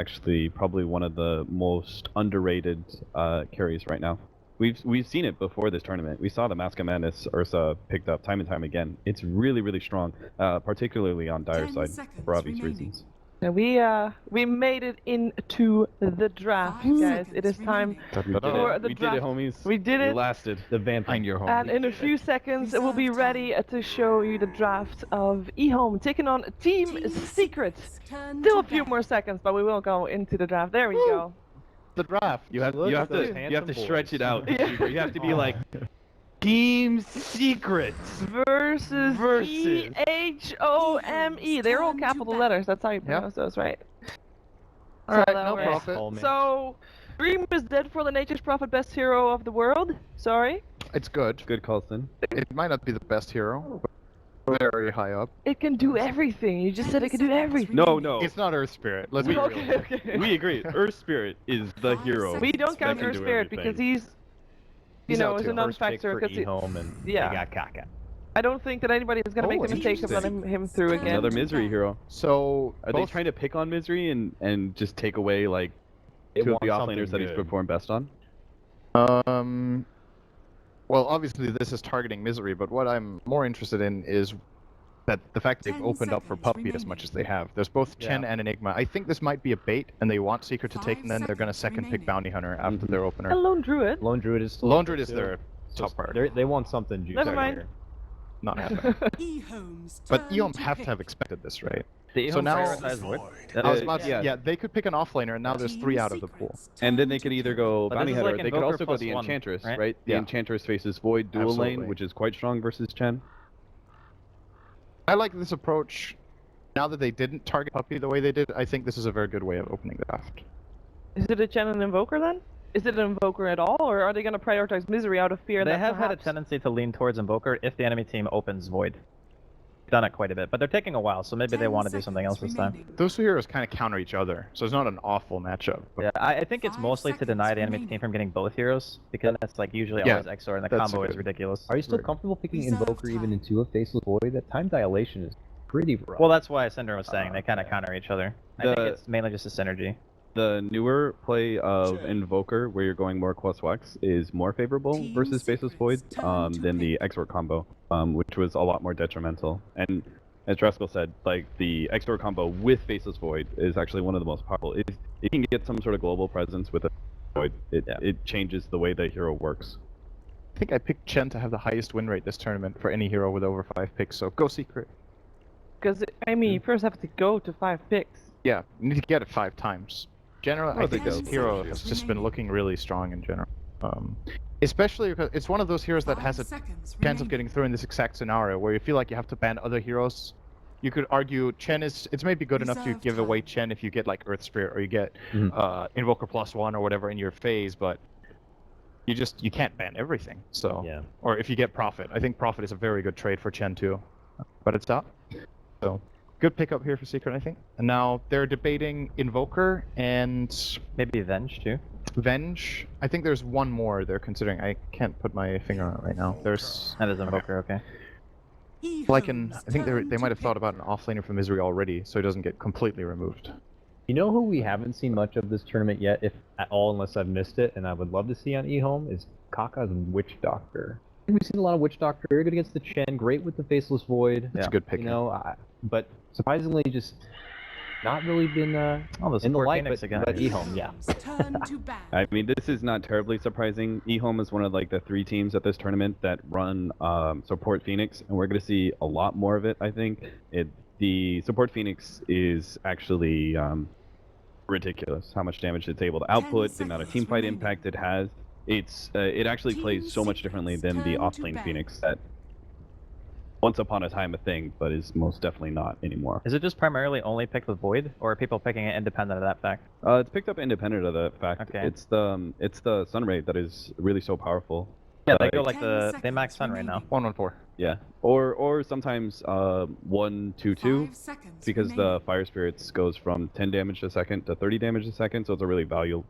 actually probably one of the most underrated carries right now. We've seen it before this tournament. We saw the Mask of Madness Ursa picked up time and time again. It's really strong, particularly on Dire side for obvious reasons. We made it into the draft, guys. It is time for the draft. We did it, homies. We did it. We lasted. The vampire. Your home. And in a few seconds, we'll be ready to show you the draft of EHOME taking on Team Secret. Still a few more seconds, but we will go into the draft. There we go. The draft. You have to stretch it out. You have to be like Team Secret versus EHOME. They're all capital letters. That's how you pronounce those, right? Alright, no profit. So, Dream is dead for the Nature's Prophet, best hero of the world. Sorry. It's good. Good, Colson. It might not be the best hero, but very high up. It can do everything. You just said it can do everything. No. It's not Earth Spirit. Let's be real. Okay. We agree. Earth Spirit is the hero. We don't count Earth Spirit because he's is a non-factor. Yeah. They got Kaka. I don't think that anybody is going to make the mistake of letting him through again. Another Misery hero. So are they trying to pick on Misery and just take away like two of the offlaners that he's performed best on? Well, obviously this is targeting Misery, but what I'm more interested in is that the fact they've opened up for Puppy as much as they have. There's both Chen and Enigma. I think this might be a bait, and they want Secret to take, and then they're going to second pick Bounty Hunter after their opener. And Lone Druid. Lone Druid is their top part. They want something juicy. Never mind. Here. Not happening. But EHOME have to have expected this, right? So now, they could pick an offlaner, and now there's 3 out of the pool. And then they could either go Bounty Hunter, they could also go the Enchantress, right? The Yeah. Enchantress faces Void dual lane, which is quite strong versus Chen. I like this approach. Now that they didn't target Puppy the way they did, I think this is a very good way of opening the draft. Is it a Chen and Invoker then? Is it an Invoker at all, or are they going to prioritize Misery out of fear? They have had a tendency to lean towards Invoker if the enemy team opens Void. Done it quite a bit, but they're taking a while, so maybe they want to do something else this time. Those two heroes kind of counter each other, so it's not an awful matchup. Yeah, I think it's mostly to deny the enemy team from getting both heroes, because it's like usually always XOR and the combo is ridiculous. Are you still comfortable picking Invoker even into a Faceless Void? That time dilation is pretty rough. Well, that's why Cinder was saying they kind of counter each other. I think it's mainly just a synergy. The newer play of Invoker, where you're going more +wax, is more favorable versus Faceless Void than the XOR combo, which was a lot more detrimental. And as Dreskel said, like the XOR combo with Faceless Void is actually one of the most powerful. If you can get some sort of global presence with a Void, it changes the way the hero works. I think I picked Chen to have the highest win rate this tournament for any hero with over 5 picks, so go Secret. Because, I mean, you first have to go to 5 picks. Yeah, you need to get it 5 times. Generally, I think this hero has just been looking really strong in general. Especially because it's one of those heroes that has a chance of getting through in this exact scenario, where you feel like you have to ban other heroes. You could argue Chen it's maybe good enough to give away Chen if you get like Earth Spirit or you get Invoker +1 or whatever in your phase, but you can't ban everything. So or if you get Prophet, I think Prophet is a very good trade for Chen too, but it's up. So good pickup here for Secret, I think. And now they're debating Invoker and maybe Venge too. Venge. I think there's one more they're considering. I can't put my finger on it right now. There's Invoker, okay. Like I think they might have thought about an offlaner for Misery already, so it doesn't get completely removed. You know who we haven't seen much of this tournament yet, if at all, unless I've missed it, and I would love to see on EHOME, is Kaka's Witch Doctor. We've seen a lot of Witch Doctor, very good against the Chen, great with the Faceless Void. That's a good pick. You know, but surprisingly just not really been in the light, but EHOME, yeah. I mean, this is not terribly surprising. EHOME is one of like the 3 teams at this tournament that run support Phoenix, and we're going to see a lot more of it, I think. The support Phoenix is actually ridiculous how much damage it's able to output, the amount of teamfight impact it has. It actually plays so much differently than the offlane Phoenix that once upon a time a thing, but is most definitely not anymore. Is it just primarily only picked with Void, or are people picking it independent of that fact? It's picked up independent of that fact. Okay. It's the Sunray that is really so powerful. Yeah, they go like they max Sunray now. 114. Yeah, or sometimes 122, because the Fire Spirits goes from 10 damage a second to 30 damage a second, so it's a really valuable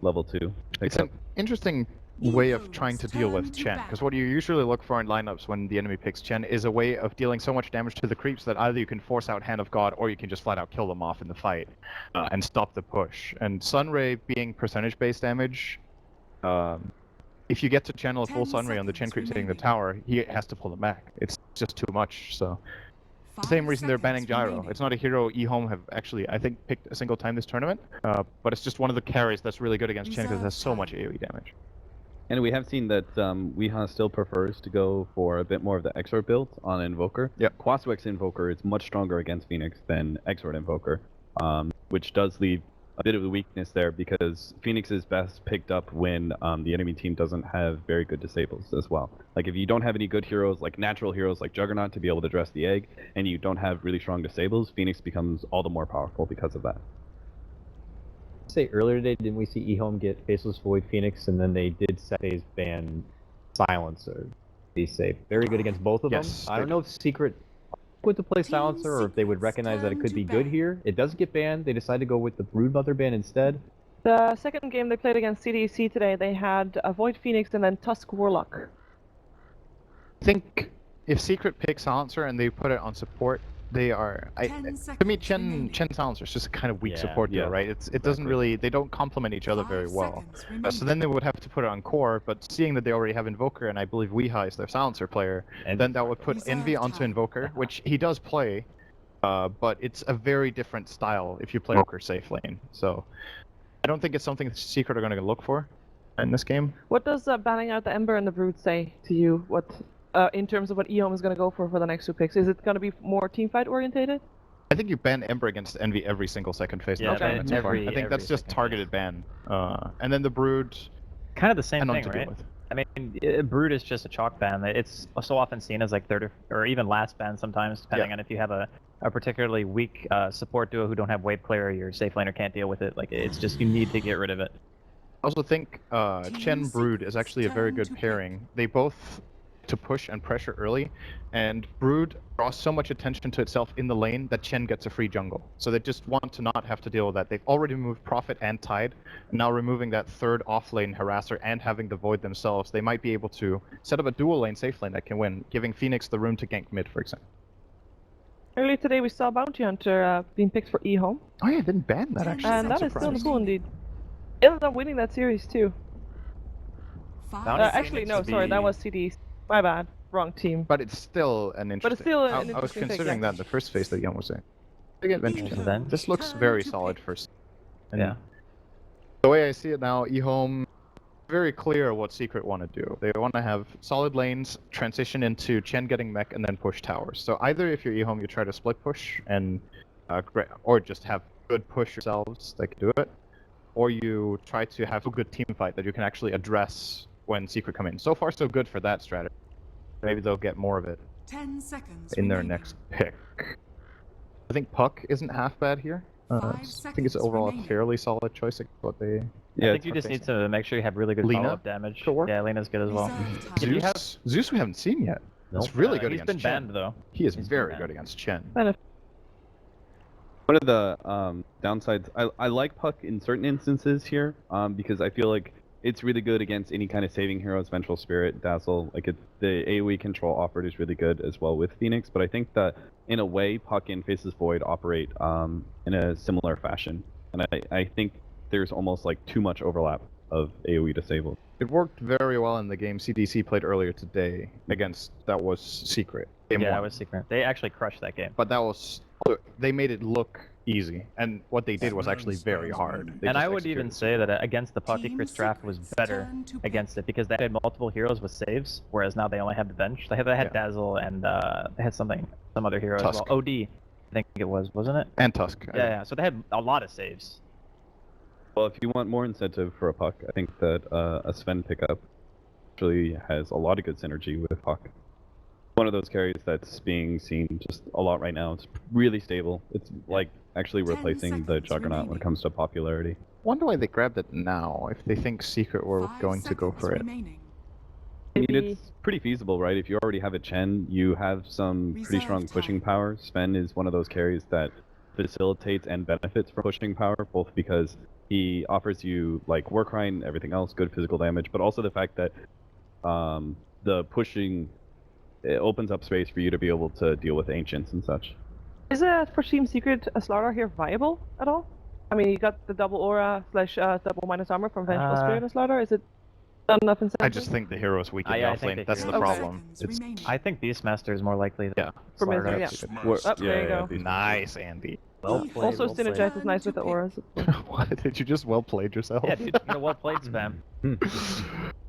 level 2. It's an interesting way of trying to deal with Chen. Because what you usually look for in lineups when the enemy picks Chen is a way of dealing so much damage to the creeps that either you can force out Hand of God or you can just flat out kill them off in the fight and stop the push. And Sunray being percentage-based damage, if you get to channel a full Sunray on the Chen creeps hitting the tower, he has to pull it back. It's just too much, so... The same reason they're banning Gyro. It's not a hero EHOME have actually, I think, picked a single time this tournament, but it's just one of the carries that's really good against Chen because it has so much AoE damage. And we have seen that Weeha still prefers to go for a bit more of the Exort build on Invoker. Yep. Quaswex Invoker is much stronger against Phoenix than Exort Invoker, which does leave a bit of a weakness there because Phoenix is best picked up when the enemy team doesn't have very good disables as well. Like if you don't have any good heroes, like natural heroes like Juggernaut to be able to dress the egg, and you don't have really strong disables, Phoenix becomes all the more powerful because of that. Say earlier today, didn't we see EHOME get Faceless Void Phoenix, and then they did set phase ban Silencer? Be safe. Very good against both of them. I don't know if Secret would to play Silencer or if they would recognize that it could be good here. It does get banned. They decided to go with the Broodmother ban instead. The second game they played against CDC today, they had a Void Phoenix and then Tusk Warlock. I think if Secret picks Silencer and they put it on support, they are... to me, Chen Silencer is just a kind of weak support deal, right? It doesn't really... They don't complement each other very well. So then they would have to put it on core, but seeing that they already have Invoker, and I believe Weeha is their Silencer player, and then that would put Envy onto Invoker, which he does play, but it's a very different style if you play Invoker safe lane. So I don't think it's something Secret are going to look for in this game. What does banning out the Ember and the Brood say to you? What... in terms of what EHOME is going to go for the next two picks, is it going to be more teamfight orientated? I think you ban Ember against Envy every single second phase. Yeah, I think that's just targeted ban. And then the Brood... Kind of the same thing, right? I mean, Brood is just a chalk ban. It's so often seen as like third or even last ban sometimes, depending on if you have a particularly weak support duo who don't have wave clear, your safe laner can't deal with it. Like, it's just, you need to get rid of it. I also think Chen Brood is actually a very good pairing. They both to push and pressure early, and Brood draws so much attention to itself in the lane that Chen gets a free jungle. So they just want to not have to deal with that. They've already removed Prophet and Tide, and now removing that third off-lane harasser and having the Void themselves, they might be able to set up a dual lane safe lane that can win, giving Phoenix the room to gank mid, for example. Earlier today we saw Bounty Hunter being picked for EHOME. Oh yeah, I didn't ban that actually. And that is still in the pool indeed. He ended up winning that series too. Actually, no, sorry, that was CDs. My bad. Wrong team. But it's still an interesting... But it's still an I was interesting considering pick, that in the first phase that Jan was saying. Big adventure. This looks very solid first. And yeah. The way I see it now, EHOME, very clear what Secret want to do. They want to have solid lanes, transition into Chen getting mech, and then push towers. So either if you're EHOME, you try to split push, and or just have good push yourselves that can do it, or you try to have a good team fight that you can actually address when Secret come in. So far, so good for that strategy. Maybe they'll get more of it 10 seconds in their next pick. I think Puck isn't half bad here. I think it's overall a fairly solid choice. What they... Yeah, I think you just need to make sure you have really good follow-up damage. Yeah, Lena's good as well. Zeus we haven't seen yet. Nope. It's really good against Chen. He's been banned though. He is very good against Chen. One of the downsides, I like Puck in certain instances here, because I feel like it's really good against any kind of saving heroes, Vengeful Spirit, Dazzle. Like the AoE control offered is really good as well with Phoenix. But I think that in a way, Puck and Faceless Void operate in a similar fashion, and I think there's almost like too much overlap of AoE disabled. It worked very well in the game CDC played earlier today against that was Secret. Yeah, that was Secret. They actually crushed that game. But that was they made it look easy, and what they did was actually very hard. And I would even say that against the Puck Secret's draft was better against it because they had multiple heroes with saves, whereas now they only have the bench. They had Dazzle and they had some other hero as well. OD, I think it was, wasn't it? And Tusk. Yeah. So they had a lot of saves. Well, if you want more incentive for a Puck, I think that a Sven pickup actually has a lot of good synergy with Puck. One of those carries that's being seen just a lot right now. It's really stable. It's like actually replacing the Juggernaut when it comes to popularity. Wonder why they grabbed it now, if they think Secret were going to go for it. I mean, it's pretty feasible, right? If you already have a Chen, you have some pretty strong pushing power. Sven is one of those carries that facilitates and benefits from pushing power, both because he offers you like Warcry and everything else, good physical damage, but also the fact that the pushing it opens up space for you to be able to deal with ancients and such. Is for Team Secret a slaughter here viable at all? I mean, you got the double aura / double minus armor from Vengeful Spirit and slaughter. Is it not enough incentive? I just think the hero is weak in the offlane. That's the problem. I think Beastmaster is more likely. Yeah. For Misery, yeah. There you go. Nice, Andy. Well played, Also, well Synergize is nice with the auras. What? Did you just well played yourself? Yeah, dude, you're well played, Spam.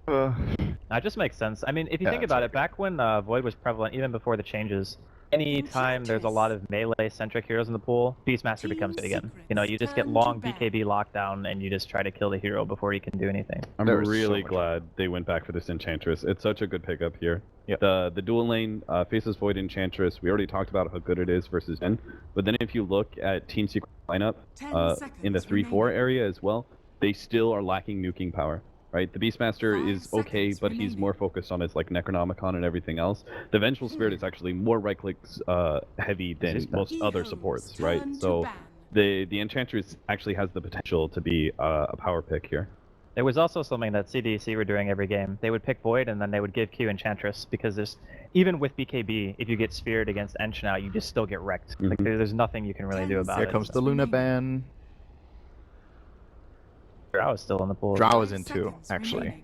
That just makes sense. I mean, if you think about it, back when Void was prevalent, even before the changes, anytime there's a lot of melee-centric heroes in the pool, Beastmaster becomes it again. You know, you just get long BKB lockdown, and you just try to kill the hero before he can do anything. I'm really glad they went back for this Enchantress. It's such a good pickup here. Yeah. The dual lane, Faceless Void Enchantress, we already talked about how good it is versus Zen, but then if you look at Team Secret lineup, in the 3-4 area as well, they still are lacking nuking power. Right, the Beastmaster is okay, but he's more focused on his like Necronomicon and everything else. The Vengeful Spirit is actually more right clicks heavy than most other supports, right? So the Enchantress actually has the potential to be a power pick here. There was also something that CDC were doing every game. They would pick Void and then they would give Q Enchantress, because there's even with BKB, if you get speared against Ench now, you just still get wrecked. Like there's nothing you can really do about it. Here comes the Luna ban. Drow is still in the pool. Drow is in too, actually.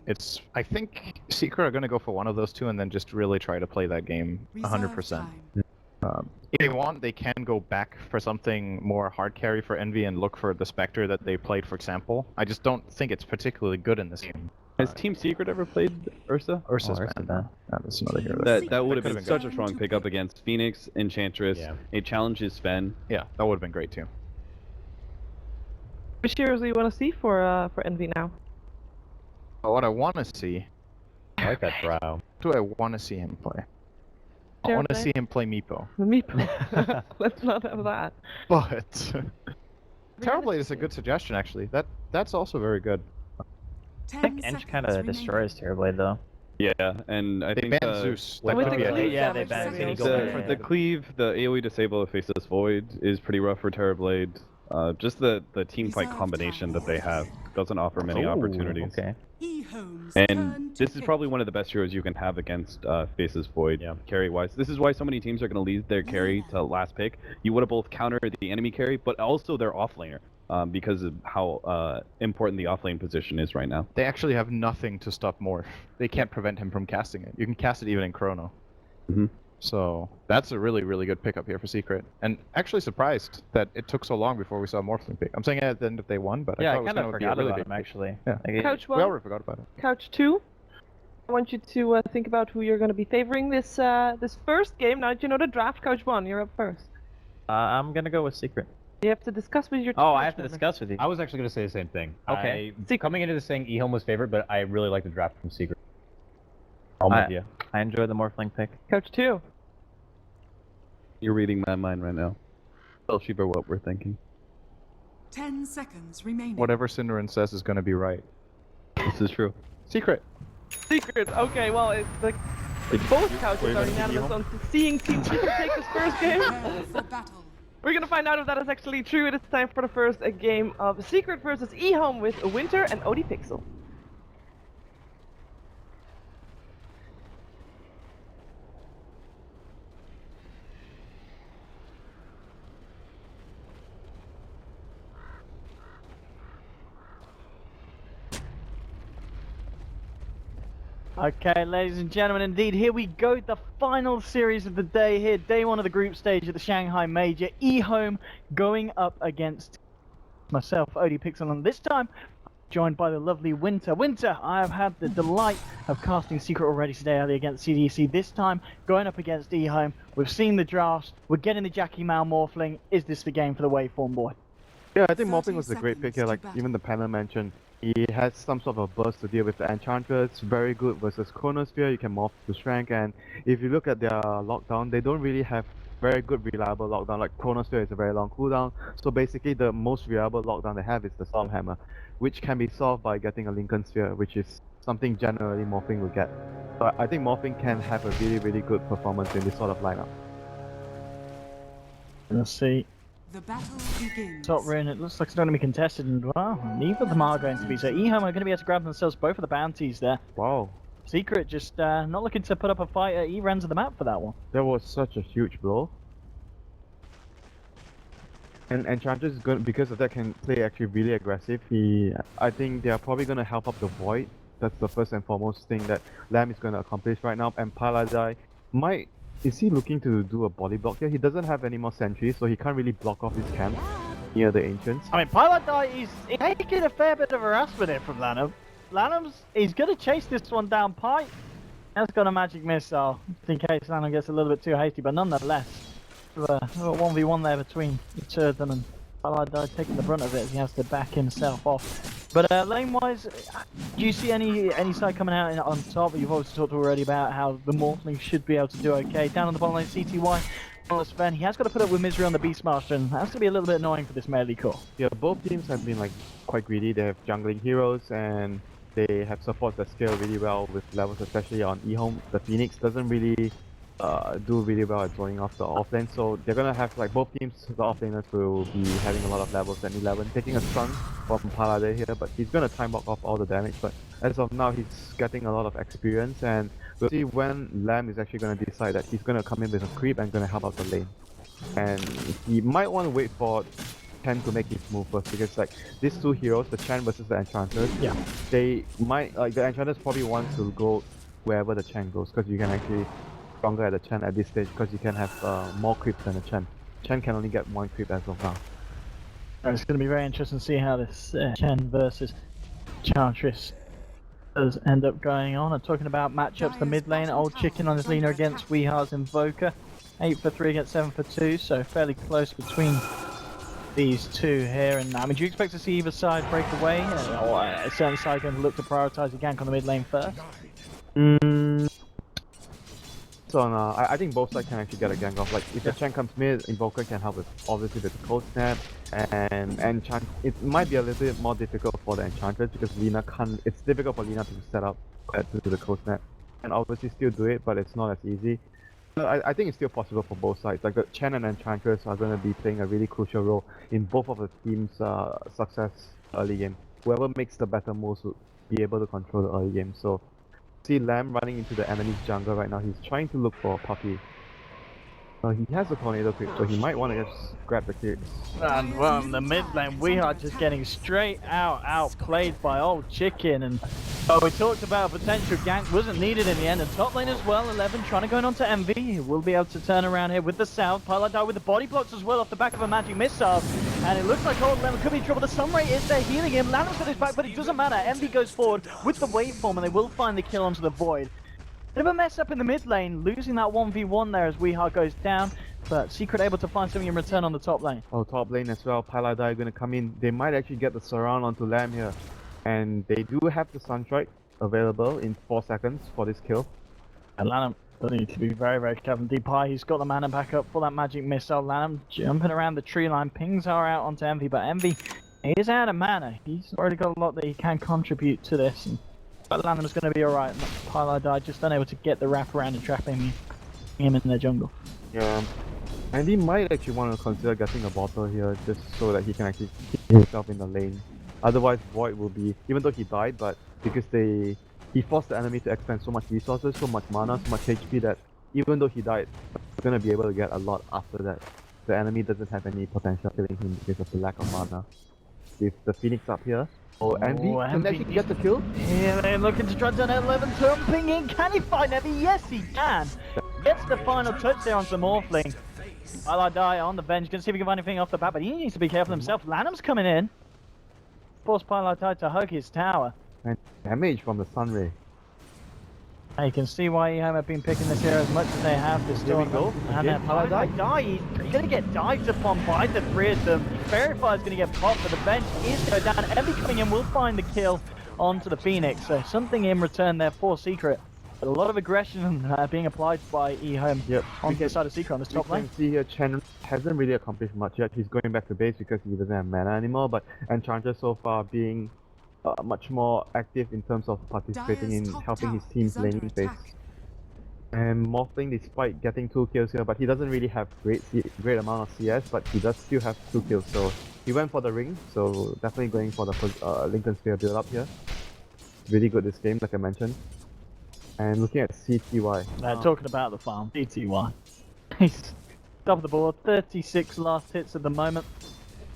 I think Secret are going to go for one of those two and then just really try to play that game 100%. If they want, they can go back for something more hard carry for Envy and look for the Spectre that they played, for example. I just don't think it's particularly good in this game. Has Team Secret ever played Ursa? Ursa's banned. That's another hero. That would have been such a strong pickup against Phoenix, Enchantress. Yeah. It challenges Sven. Yeah, that would have been great too. Which heroes do you want to see for Envy now? What I want to see. I like that Drow. Who do I want to see him play? I want to see him play Meepo. Meepo. Let's not have that. But Terrorblade is a good suggestion, actually. That's also very good. I think Ench kind of destroys Terrorblade, though. Yeah, and I think Zeus. With the cleave, yeah, they banned Zeus. The cleave, the AoE disable of Faceless Void is pretty rough for Terrorblade. Just the team fight combination that they have doesn't offer many opportunities. Okay. And this is probably one of the best heroes you can have against Faceless Void, carry-wise. This is why so many teams are going to leave their carry to last pick. You want to both counter the enemy carry, but also their offlaner, because of how important the offlane position is right now. They actually have nothing to stop Morph. They can't prevent him from casting it. You can cast it even in Chrono. So that's a really, really good pickup here for Secret. And actually surprised that it took so long before we saw Morphling pick. I'm saying at the end of day 1, but I thought it was going to be a really big pick. Actually. Yeah. Couch 1. We already forgot about it. Couch 2. I want you to think about who you're going to be favoring this this first game. Now that you know the draft, Couch 1, you're up first. I'm going to go with Secret. You have to discuss with your I have to discuss with you. I was actually going to say the same thing. Okay. Coming into this saying EHOME was favorite, but I really like the draft from Secret. I'm with you. I enjoyed the Morphling pick. Couch 2. You're reading my mind right now. Tell Shiva what we're thinking. 10 seconds remaining. Whatever Cinderin says is going to be right. This is true. Secret. Secret. Okay, well, it's like both couches are unanimous on seeing Team Secret take this first game. We're gonna find out if that is actually true. It is time for the first game of Secret versus EHOME with Winter and ODPixel. Okay, ladies and gentlemen, indeed, here we go, the final series of the day here, day 1 of the group stage at the Shanghai Major, EHOME going up against myself, ODPixel, and this time joined by the lovely Winter. Winter, I have had the delight of casting Secret already today early against CDC, this time going up against EHOME. We've seen the drafts, we're getting the Jackie Mao Morphling. Is this the game for the Waveform boy? Yeah, I think Morphling was a great pick here, like even the panel mentioned. He has some sort of a burst to deal with the Enchantress, very good versus Chronosphere, you can morph to Strength, and if you look at their lockdown, they don't really have very good reliable lockdown, like Chronosphere is a very long cooldown, so basically the most reliable lockdown they have is the Stormhammer, which can be solved by getting a Lincoln Sphere, which is something generally Morphling will get. So I think Morphling can have a really, really good performance in this sort of lineup. Let's see. The battle begins. Top rune, it looks like it's going to be contested, and well, neither of them are going to be. So EHOME are going to be able to grab themselves both of the bounties there. Wow. Secret just not looking to put up a fight at either ends of the map for that one. That was such a huge blow. And Enchantress is going because of that can play actually really aggressive. I think they are probably going to help up the Void. That's the first and foremost thing that Lamb is going to accomplish right now. And Paladai is he looking to do a body block here? He doesn't have any more sentries, so he can't really block off his camp near the Ancients. I mean, Paladai is taking a fair bit of harassment here from Lanham. He's going to chase this one down. Pi has got a magic missile, in case Lanham gets a little bit too hasty, but nonetheless, a 1v1 there between the two of them, and Paladai taking the brunt of it as he has to back himself off. But lane-wise, do you see any side coming out on top? You've also talked already about how the Morphling should be able to do okay. Down on the bottom lane, CTY, Sven, he has got to put up with misery on the Beastmaster, and that's going to be a little bit annoying for this melee core. Yeah, both teams have been like quite greedy. They have jungling heroes and they have supports that scale really well with levels, especially on EHOME. The Phoenix doesn't really do really well at drawing off the offlane, so they're gonna have like both teams, the offlaners will be having a lot of levels at 11, taking a stun from Paladai here, but he's gonna time block off all the damage. But as of now, he's getting a lot of experience, and we'll see when Lamb is actually gonna decide that he's gonna come in with a creep and gonna help out the lane. And he might want to wait for Chen to make his move first, because like these two heroes, the Chen versus the Enchantress, they might like the Enchantress probably wants to go wherever the Chen goes, because you can actually stronger at the Chen at this stage, because you can have more creeps than the Chen. Chen can only get one creep as of now. It's going to be very interesting to see how this Chen versus Enchantress does end up going on. And talking about matchups, the mid lane, Old Chicken on his leaner against Weehar's Invoker. 8 for 3 against 7 for 2, so fairly close between these two here. And I mean, do you expect to see either side break away? Or a certain side going to look to prioritise the gank on the mid lane first? So I think both sides can actually get a gank off. Like if the Chen comes mid, Invoker can help with obviously with the cold snap, and it might be a little bit more difficult for the Enchantress because Lina can't. It's difficult for Lina to set up to the cold snap, and obviously still do it, but it's not as easy. So I think it's still possible for both sides. Like the Chen and Enchantress are going to be playing a really crucial role in both of the teams' success early game. Whoever makes the better moves will be able to control the early game. So. See Lamb running into the enemy's jungle right now. He's trying to look for a puppy. He has a tornado creep, so he might want to just grab the creeps. And well, in the mid lane, we are just getting straight outplayed by Old Chicken. And we talked about a potential gank, wasn't needed in the end. And top lane as well, 11 trying to go on to Envy. Will be able to turn around here with the South. Paladai with the body blocks as well off the back of a magic missile. And it looks like Old Lemon could be in trouble. The Sunray is there healing him. Lanham's got his back, but it doesn't matter. Envy goes forward with the waveform, and they will find the kill onto the Void. Bit of a mess up in the mid lane, losing that 1v1 there as Weehar goes down, but Secret able to find something in return on the top lane. Oh, top lane as well. Paladai going to come in. They might actually get the surround onto Lamb here. And they do have the Sunstrike available in 4 seconds for this kill. And Lanham does need to be very, very careful. Deepai, he's got the mana back up for that magic missile. Lanham jumping around the tree line. Pings are out onto Envy, but Envy is out of mana. He's already got a lot that he can contribute to this. But Lanham's going to be alright. Paladai just unable to get the wrap around and trapping him in the jungle. Yeah. And he might actually want to consider getting a bottle here just so that he can actually keep himself in the lane. Otherwise Void will be, even though he died, but because he forced the enemy to expend so much resources, so much mana, so much HP that even though he died, he's going to be able to get a lot after that. The enemy doesn't have any potential killing him because of the lack of mana. With the Phoenix up here. Oh, Envy can actually get the kill? Yeah, they're looking to try to turn 11, jumping in. Can he find Envy? Yes, he can. Gets the final touch there on the Morphling. Paladai on the bench. Gonna see if he can find anything off the bat, but he needs to be careful himself. Lanham's coming in. Force Paladai to hug his tower. And damage from the Sunray. And you can see why EHOME have been picking this here as much as they have this tournament. And Paladai, he's going to get dived upon by the three of them. Verify is going to get popped, but the bench is going to go down. Envy coming in will find the kill onto the Phoenix. So something in return there for Secret. But a lot of aggression being applied by EHOME on the side of Secret on this top lane. You can see here Chen hasn't really accomplished much yet. He's going back to base because he doesn't have mana anymore. But Enchantress so far being much more active in terms of participating in helping his team's laning phase. And Morphling, despite getting 2 kills here, but he doesn't really have great amount of CS, but he does still have 2 kills. So he went for the ring, so definitely going for the Lincoln Sphere build up here. Really good this game, like I mentioned. And looking at CTY. Talking about the farm, CTY. He's top of the board, 36 last hits at the moment.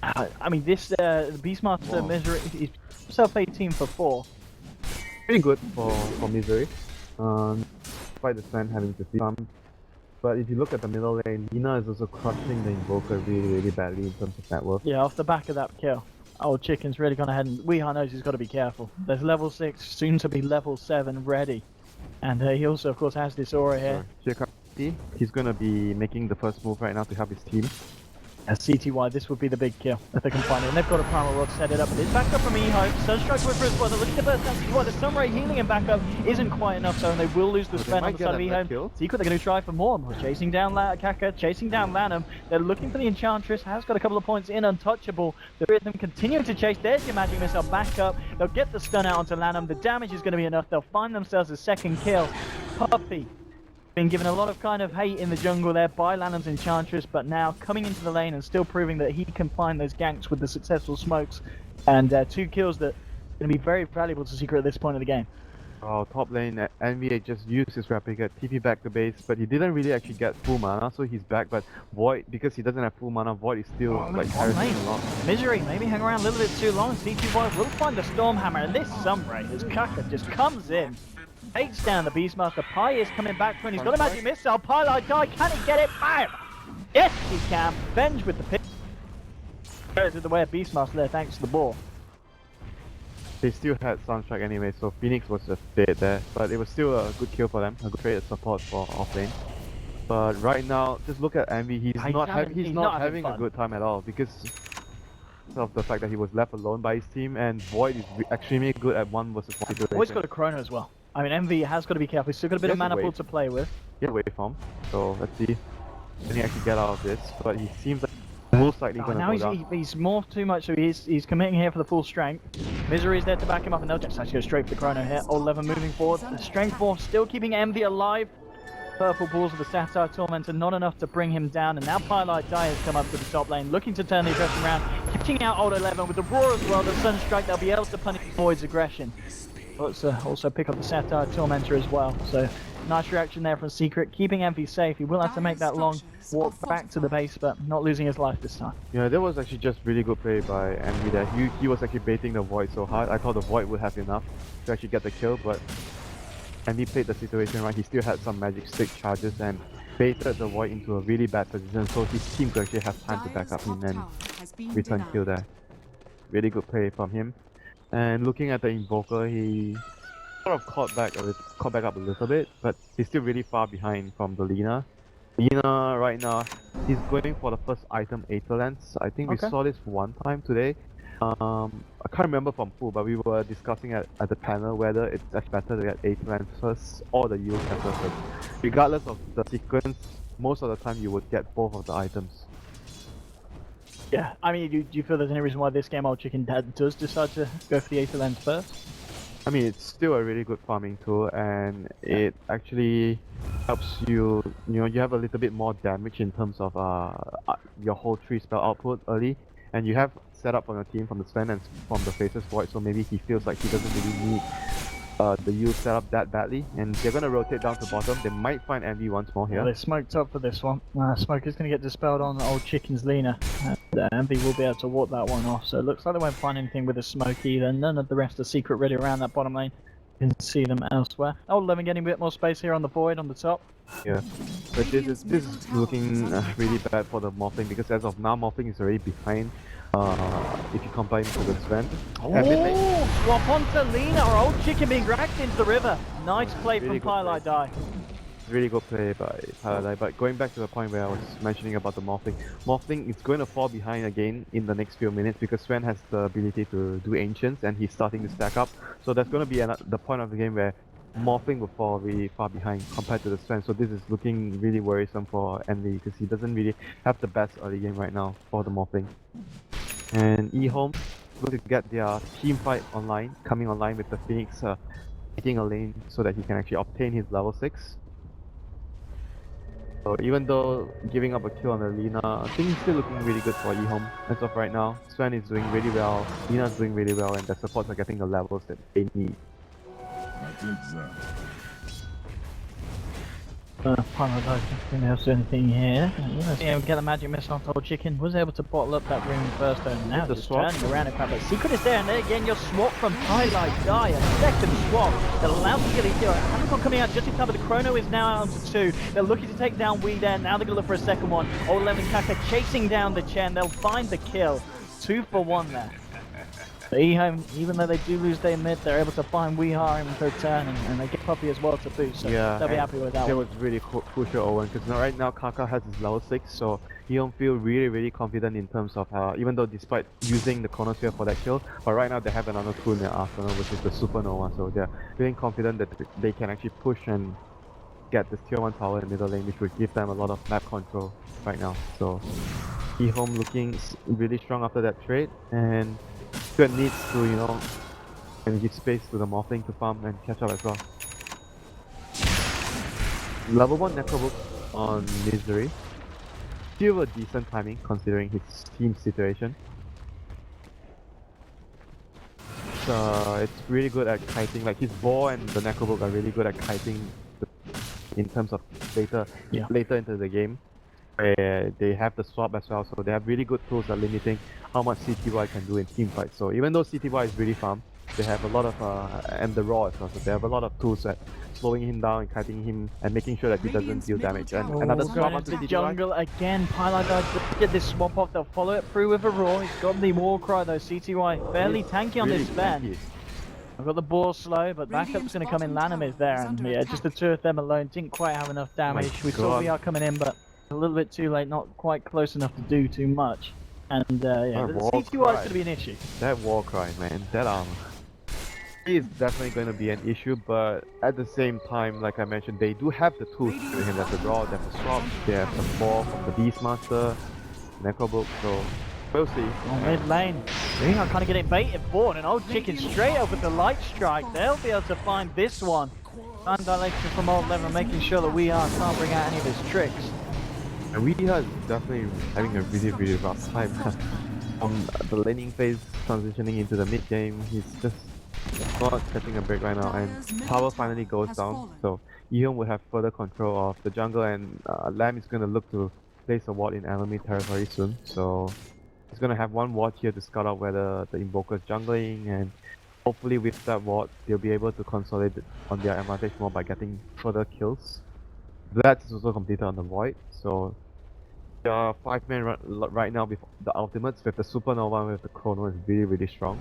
I mean, this Beastmaster Misery, he's himself 18 for 4. Pretty good for Misery. Despite the Sven having to see some. But if you look at the middle lane, Lina is also crushing the Invoker really badly in terms of net worth. Yeah, off the back of that kill. Old Chicken's really gone ahead and Weeha knows he's got to be careful. There's level 6, soon to be level 7 ready. And he also, of course, has this aura here. He's going to be making the first move right now to help his team. As CTY, this would be the big kill if they can find it. And they've got a primal rod set it up. But it's back up from EHOME. Sunstrike with his brother. Looking to burst down CTY. The Sunray healing him back up isn't quite enough, so they will lose the spell on the side of EHOME. Secret, they're going to try for more. Chasing down Kaka, chasing down Lanham. They're looking for the Enchantress. Has got a couple of points in, untouchable. The three of them continue to chase. There's your magic missile back up. They'll get the stun out onto Lanham. The damage is going to be enough. They'll find themselves a second kill. Puppy. Been given a lot of kind of hate in the jungle there by Lanham's Enchantress, but now coming into the lane and still proving that he can find those ganks with the successful smokes. And 2 kills that are going to be very valuable to Secret at this point of the game. Oh, top lane, NBA just used his replica, TP back to base, but he didn't really actually get full mana, so he's back, but Void, because he doesn't have full mana, Void is still like harassing a lot. Misery, maybe hang around a little bit too long, CTY will find the Stormhammer, and this Sunray, as Kaka just comes in. Takes down the Beastmaster. Pi is coming back to him. He's got a magic missile. Pi like die. Can he get it? Bam! Yes, he can. Venge with the pick. Goes the way of Beastmaster there, thanks to the ball. They still had Sunstrike anyway, so Phoenix was just dead there. But it was still a good kill for them. A good trade support for offlane. But right now, just look at Envy. He's not having a good time at all because of the fact that he was left alone by his team, and Void is extremely good at 1 versus 1 situation. Void's got a Chrono as well. I mean, MV has got to be careful. He's still got a bit of mana pool to play with. Yeah, waveform. So let's see. Can he actually get out of this? But he seems like most likely going to go down. He's morphed too much, so he's committing here for the full strength. Misery is there to back him up, and they'll just actually go straight for the Chrono here. Old 11 moving forward. The strength morph still keeping MV alive. Purple balls of the Satire Tormentor, not enough to bring him down, and now Pylite Die has come up to the top lane, looking to turn the aggression around, catching out Old 11 with the Roar as well, the Sunstrike, they'll be able to punish Void's aggression. Also pick up the Satire Tormentor as well, so nice reaction there from Secret, keeping Envy safe. He will have to make that long walk back to the base, but not losing his life this time. Yeah, that was actually just really good play by Envy there. He was actually baiting the Void so hard. I thought the Void would have enough to actually get the kill, but Envy played the situation right. He still had some magic stick charges and baited the Void into a really bad position, so his team could actually have time to back up him and return kill there. Really good play from him. And looking at the Invoker, he sort of caught back up a little bit, but he's still really far behind from the Lina. Lina right now, he's going for the first item, Aether Lens. I think we saw this one time today. I can't remember from who, but we were discussing at the panel whether it's better to get Aether Lens first or the Yield Scepter first. Regardless of the sequence, most of the time you would get both of the items. Yeah, I mean, do you feel there's any reason why this game Old Chicken does decide to go for the Aether Lens first? I mean, it's still a really good farming tool, and it actually helps you, you have a little bit more damage in terms of your whole 3 spell output early, and you have set up on your team from the Sven and from the Faceless Void, so maybe he feels like he doesn't really need the yield setup that badly, and they're going to rotate down to bottom. They might find Envy once more here. Well, they smoked up for this one. Smoke is going to get dispelled on Old Chicken's Lina. Envy will be able to walk that one off, so it looks like they won't find anything with a smoke either. None of the rest are secret ready around that bottom lane. You can see them elsewhere. Old 11 getting a bit more space here on the Void on the top. Yeah, but this is looking really bad for the Morphling, because as of now Morphling is already behind if you compare him to the Sven. Oh, swap onto Lina, or Old Chicken being dragged into the river. Nice play really from Pylite Die. Really good play by Pylite Die, but going back to the point where I was mentioning about the Morphling. Morphling is going to fall behind again in the next few minutes because Sven has the ability to do Ancients and he's starting to stack up. So that's going to be the point of the game where Morphling will fall really far behind compared to the Sven. So this is looking really worrisome for Envy because he doesn't really have the best early game right now for the Morphling. And EHOME going to get their team fight online, coming online with the Phoenix taking a lane so that he can actually obtain his level 6. So even though giving up a kill on the Lina, things is still looking really good for EHOME as of right now. Sven is doing really well, Lina's doing really well, and the supports are getting the levels that they need. Paradise didn't have to do anything here. Yeah, we get the magic missile. Old chicken was able to bottle up that room first, and now just turning around. In fact, but secret is there, and there again, your swap from Highlight Die, a second swap that allows you to get it. Hamilton coming out just in time, but the Chrono is now out to 2. They're looking to take down Wee there. Now they're gonna look for a second one. Old Lemon Kaka chasing down the Chen. They'll find the kill. 2 for 1 there. So EHOME, even though they do lose their mid, they're able to find Weehar in return, and they get Puppy as well to boost, so they'll be happy with that one. That was really crucial, Owen, because right now Kaka has his level 6, so EHOME feel really confident in terms of even though despite using the Chronosphere for that kill, but right now they have another tool in their arsenal, which is the Supernova, so they're feeling confident that they can actually push and get this tier 1 tower in middle lane, which would give them a lot of map control right now. So EHOME looking really strong after that trade, and Good needs to, and give space to the Morphling to farm and catch up as well. Level 1 Necrobook on Misery. Still a decent timing considering his team situation. It's really good at kiting, like his Boar and the Necrobook are really good at kiting in terms of later into the game. They have the swap as well, so they have really good tools at limiting how much CTY can do in team fights. So even though CTY is really farm, they have a lot of and the raw as well, so they have a lot of tools at slowing him down and kiting him and making sure that he doesn't deal damage. And another swap onto the CTY. jungle again. Pilot guys get this swap off. They'll follow it through with a roar. He's got the war cry though. CTY fairly tanky on this Sven. I've got the ball slow, but backup's going to come in. Lanham is there, and yeah, just the 2 of them alone didn't quite have enough damage. We saw VR coming in, but a little bit too late, not quite close enough to do too much. And yeah, the CTY is going to be an issue. That war cry, man, that armor is definitely going to be an issue, but at the same time, like I mentioned, they do have the tools to do him. They have the draw, they have the swap, they have the ball from the Beastmaster, Necrobook, so we'll see. Oh, mid lane. I'm kind of getting baited forward, and Old Chicken straight up with the Light Strike. They'll be able to find this one. Time dilation from Old Level, making sure that Weehar can't bring out any of his tricks. And Weehar is definitely having a really rough time. From the laning phase transitioning into the mid game, he's just not catching a break right now, and power finally goes down, so EHOME will have further control of the jungle, and Lamb is going to look to place a ward in enemy territory soon, so he's going to have one ward here to scout out whether the Invoker is jungling, and hopefully with that ward they'll be able to consolidate on their advantage more by getting further kills. That is also completed on the Void, so there are 5 men right now with the ultimates, with the Supernova and with the Chrono is really strong.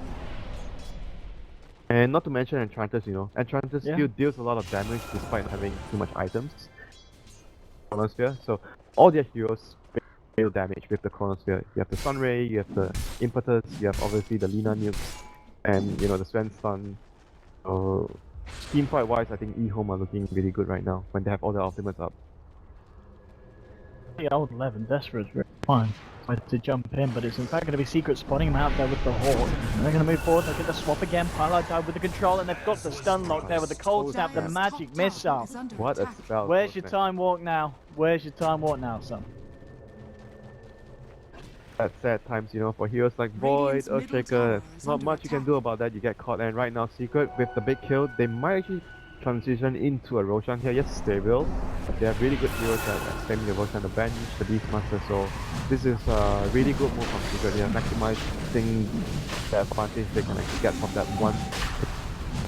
And not to mention Enchantress, Enchantress still deals a lot of damage despite not having too much items. Chronosphere, so all their heroes deal damage with the Chronosphere. You have the Sunray, you have the Impetus, you have obviously the Lina nukes, and the Sven stun. So team fight wise, I think EHOME are looking really good right now when they have all their ultimates up. The Old 11 Desperate is really fine to jump in, but it's in fact going to be Secret spotting him out there with the Horde. And they're going to move forward, they'll get the swap again, Pilot dive with the control, and they've got the stun lock there with the cold snap, the magic missile. What a spell. Where's your time walk now? Where's your time walk now, son? At sad times, for heroes like Void, Earthshaker, there's not much you can do about that, you get caught, and right now Secret, with the big kill, they might actually transition into a Roshan here. Yes, they will, but they have really good heroes at spamming the Roshan, the Bench, the Beastmaster, so this is a really good move from Secret here, maximizing the advantage they can actually get from that one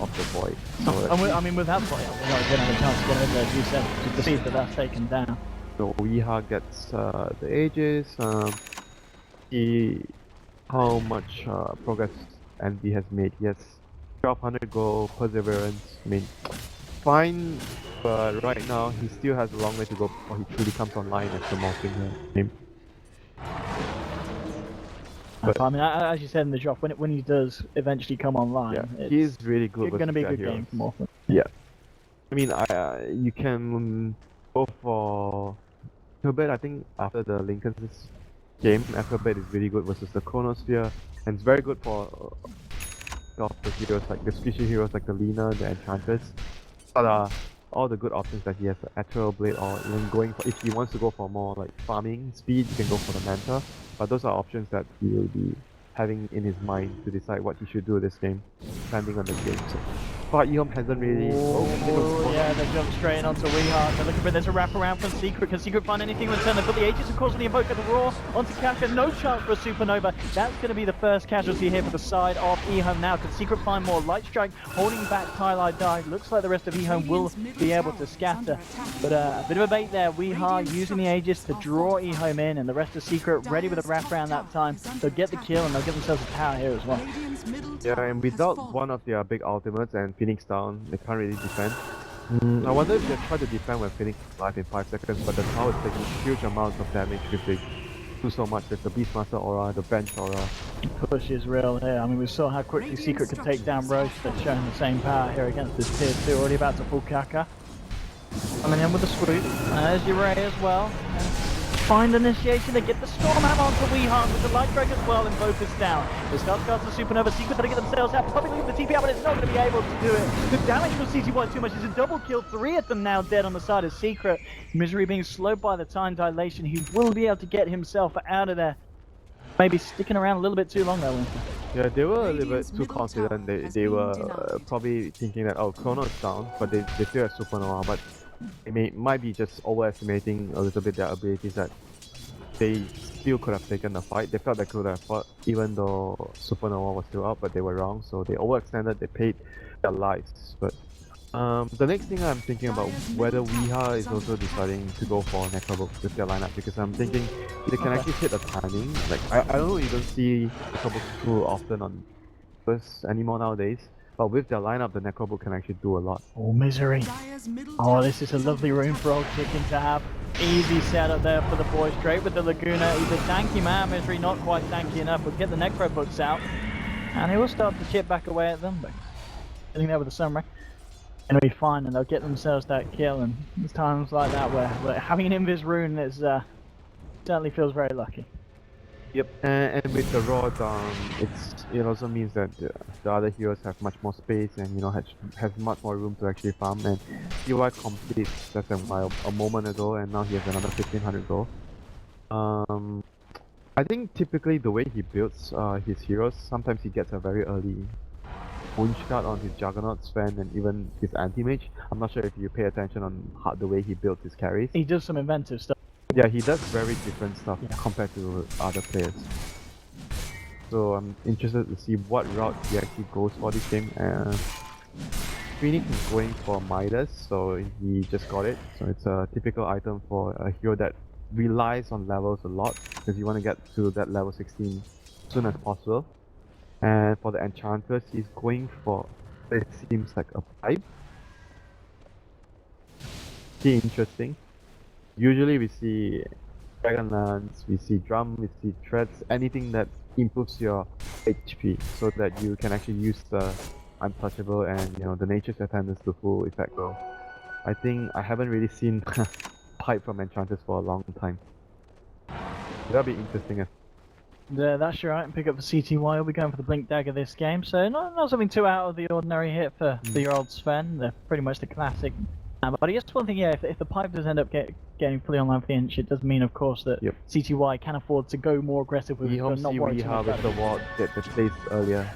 of the Void. So I mean, with that Void, we're not going to have a chance to get over there, as you said, just to see that that's taken down. So Weehar gets the Aegis, see how much progress Envy has made. Yes, 1200 gold, Perseverance, I mean, fine, but right now he still has a long way to go before he truly comes online as the Morphling here. But I mean, as you said in the drop, when he does eventually come online, he's really good. It's going to be a good game for Morphling. Yeah, I mean, you can go for Herbert. I think after the Lincoln's game, Herbert is really good versus the Chronosphere, and it's very good for the heroes like the squishy heroes like the Lina, the Enchantress. But all the good options that he has, the Ethereal Blade, or even going for, if he wants to go for more like farming speed, you can go for the Manta. But those are options that he will be having in his mind to decide what he should do this game, depending on the game. So far, EHOME hasn't really... Oh, yeah, they jump straight onto Weeheart. They're looking for there's a wraparound from Secret. Can Secret find anything in return? They've got the Aegis, of course, on the Invoker, the Roar onto Kaka. No chance for a Supernova. That's going to be the first casualty here for the side of EHOME now. Can Secret find more? Light Strike holding back Tylai Dive. Looks like the rest of EHOME will be able to scatter. But a bit of a bait there. Weeheart using the Aegis to draw EHOME in, and the rest of Secret ready with a wraparound that time. They'll get the kill, and they'll give themselves a tower here as well. Yeah, and without one of their big ultimates and Phoenix down, they can't really defend. I wonder if they try to defend when Phoenix is alive in 5 seconds, but the tower is taking huge amounts of damage if they do so much with the Beastmaster aura, the Bench aura. Push is real here. I mean, we saw how quickly Secret could take down Roche. They're showing the same power here against this tier 2, already about to pull Kaka. Coming in with the swoop. There's Uray as well. Find initiation, they get the Storm Hammer onto Weeheart with the Light Drake as well, and focus down. The Scout the Supernova, Secret to get themselves out, probably leave the TP out, but it's not going to be able to do it. The damage from CT1 too much, it's a double kill, 3 of them now dead on the side of Secret. Misery being slowed by the time dilation, he will be able to get himself out of there. Maybe sticking around a little bit too long though, Winter. Yeah, they were a little bit too confident. They were probably thinking that, oh, Chrono's down, but they still have Supernova, but they might be just overestimating a little bit their abilities, that they still could have taken the fight. They felt they could have fought even though Supernova was still up, but they were wrong, so they overextended, they paid their lives. But the next thing I'm thinking about whether Weeha is also deciding to go for Necrobook with their lineup, because I'm thinking they can actually hit the timing. Like I don't even see Necrobook too often on first anymore nowadays. But with their lineup, the Necrobook can actually do a lot. Oh, Misery. Oh, this is a lovely room for Old Chicken to have. Easy setup there for the boys. Straight with the Laguna. He's a tanky man. Misery not quite tanky enough. We'll get the Necrobooks out. And he will start to chip back away at them. But getting there with the Sunray. And it'll be fine, and they'll get themselves that kill. And there's times like that where having an Invis rune is certainly feels very lucky. Yep, and with the Rod, it also means that the other heroes have much more space and has much more room to actually farm. And UI completes just a moment ago, and now he has another 1500 gold. I think typically the way he builds his heroes, sometimes he gets a very early wound shot on his Juggernaut, Sven, and even his Anti-Mage. I'm not sure if you pay attention on the way he builds his carries. He does some inventive stuff. Yeah, he does very different stuff compared to other players. So I'm interested to see what route he actually goes for this game. Phoenix is going for Midas, so he just got it. So it's a typical item for a hero that relies on levels a lot, because you want to get to that level 16 as soon as possible. And for the Enchantress, he's going for, it seems like a pipe. Pretty interesting. Usually we see Dragonlance, we see Drum, we see Threads, anything that improves your HP so that you can actually use the Untouchable and the Nature's Attendance to full effect though. I think I haven't really seen pipe from Enchantress for a long time. That'll be interesting. Yeah, that's right, and pick up the CTY. We'll be going for the Blink Dagger this game, so not something too out of the ordinary hit for your old Sven. They're pretty much the classic. But I guess one thing, if the pipe does end up getting fully online for the inch, it does mean, of course, that CTY can afford to go more aggressive with it, but not worry too much about the ward get the place earlier.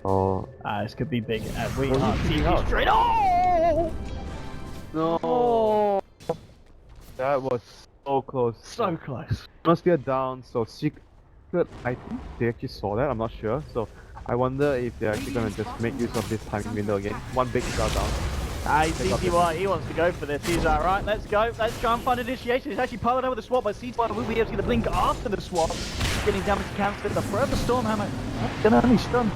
Oh, this could be big. We are TP straight. Oh no! Oh. That was so close. So close. Atmosphere down. So Secret, I think they actually saw that. I'm not sure. So I wonder if they're actually gonna just make use of this timing window again. One big shot down. CTY, he wants to go for this. He's alright, let's go. Let's try and find initiation. He's actually piloted over the swap, but CTY will be able to get the blink after the swap. Getting damage to cancel it. The Forever Storm Hammer. Gonna only stun.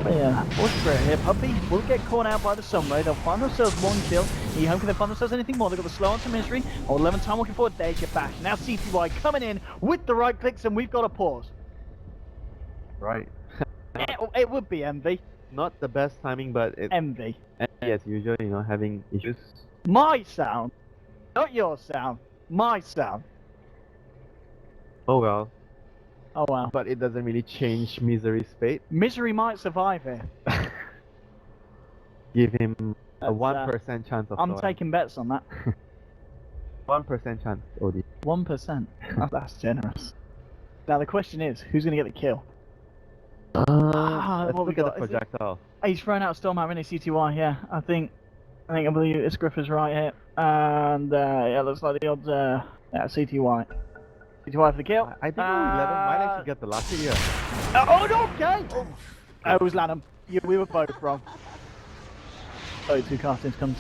But yeah, what's great here? Puppy will get caught out by the Sunray. They'll find themselves one kill. EHOME, can they find themselves anything more? They've got the slow onto Misery. Or 11 time walking forward. There's your bash. Now CTY coming in with the right clicks, and we've got a pause. Right. It would be Envy. Not the best timing, but it's Envy. As usual, having issues. My sound, not your sound. My sound. Oh well. Oh well. But it doesn't really change Misery's fate. Misery might survive here. Give him A 1% chance of I'm taking bets on that. 1% chance, OD. 1%. That's generous. Now the question is, who's going to get the kill? Let's what we look at the got? projectile. He's thrown out Stormhammer in his CTY, yeah. I believe it's Griffer's right here. And yeah, looks like the odds CTY. CTY for the kill. I think 11 might actually get the last hit here. Oh, no, okay! Oh, it was Lanham. We were both wrong. Oh, 2 castings comes.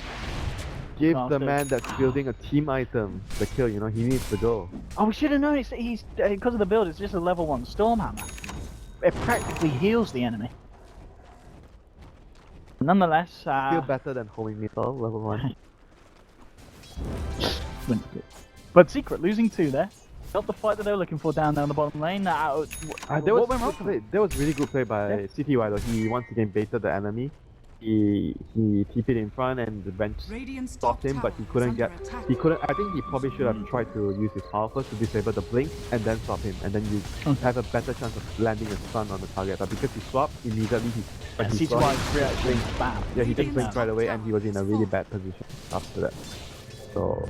Give the man that's building a team item the kill, you know, he needs to go. Oh, we should have known he's because of the build, it's just a level 1 Stormhammer. It practically heals the enemy. Nonetheless, still better than homing missile, level 1. But Secret losing 2 there. Not the fight that they were looking for down there on the bottom lane. There was really good play by CTY though. He once again baited the enemy. He TP'd in front and the bench stopped him, but he couldn't. I think he probably should have tried to use his power first to disable the blink and then stop him, and then you have a better chance of landing a stun on the target. But because he swapped immediately, he just blinked right away, and he was in a really bad position after that. So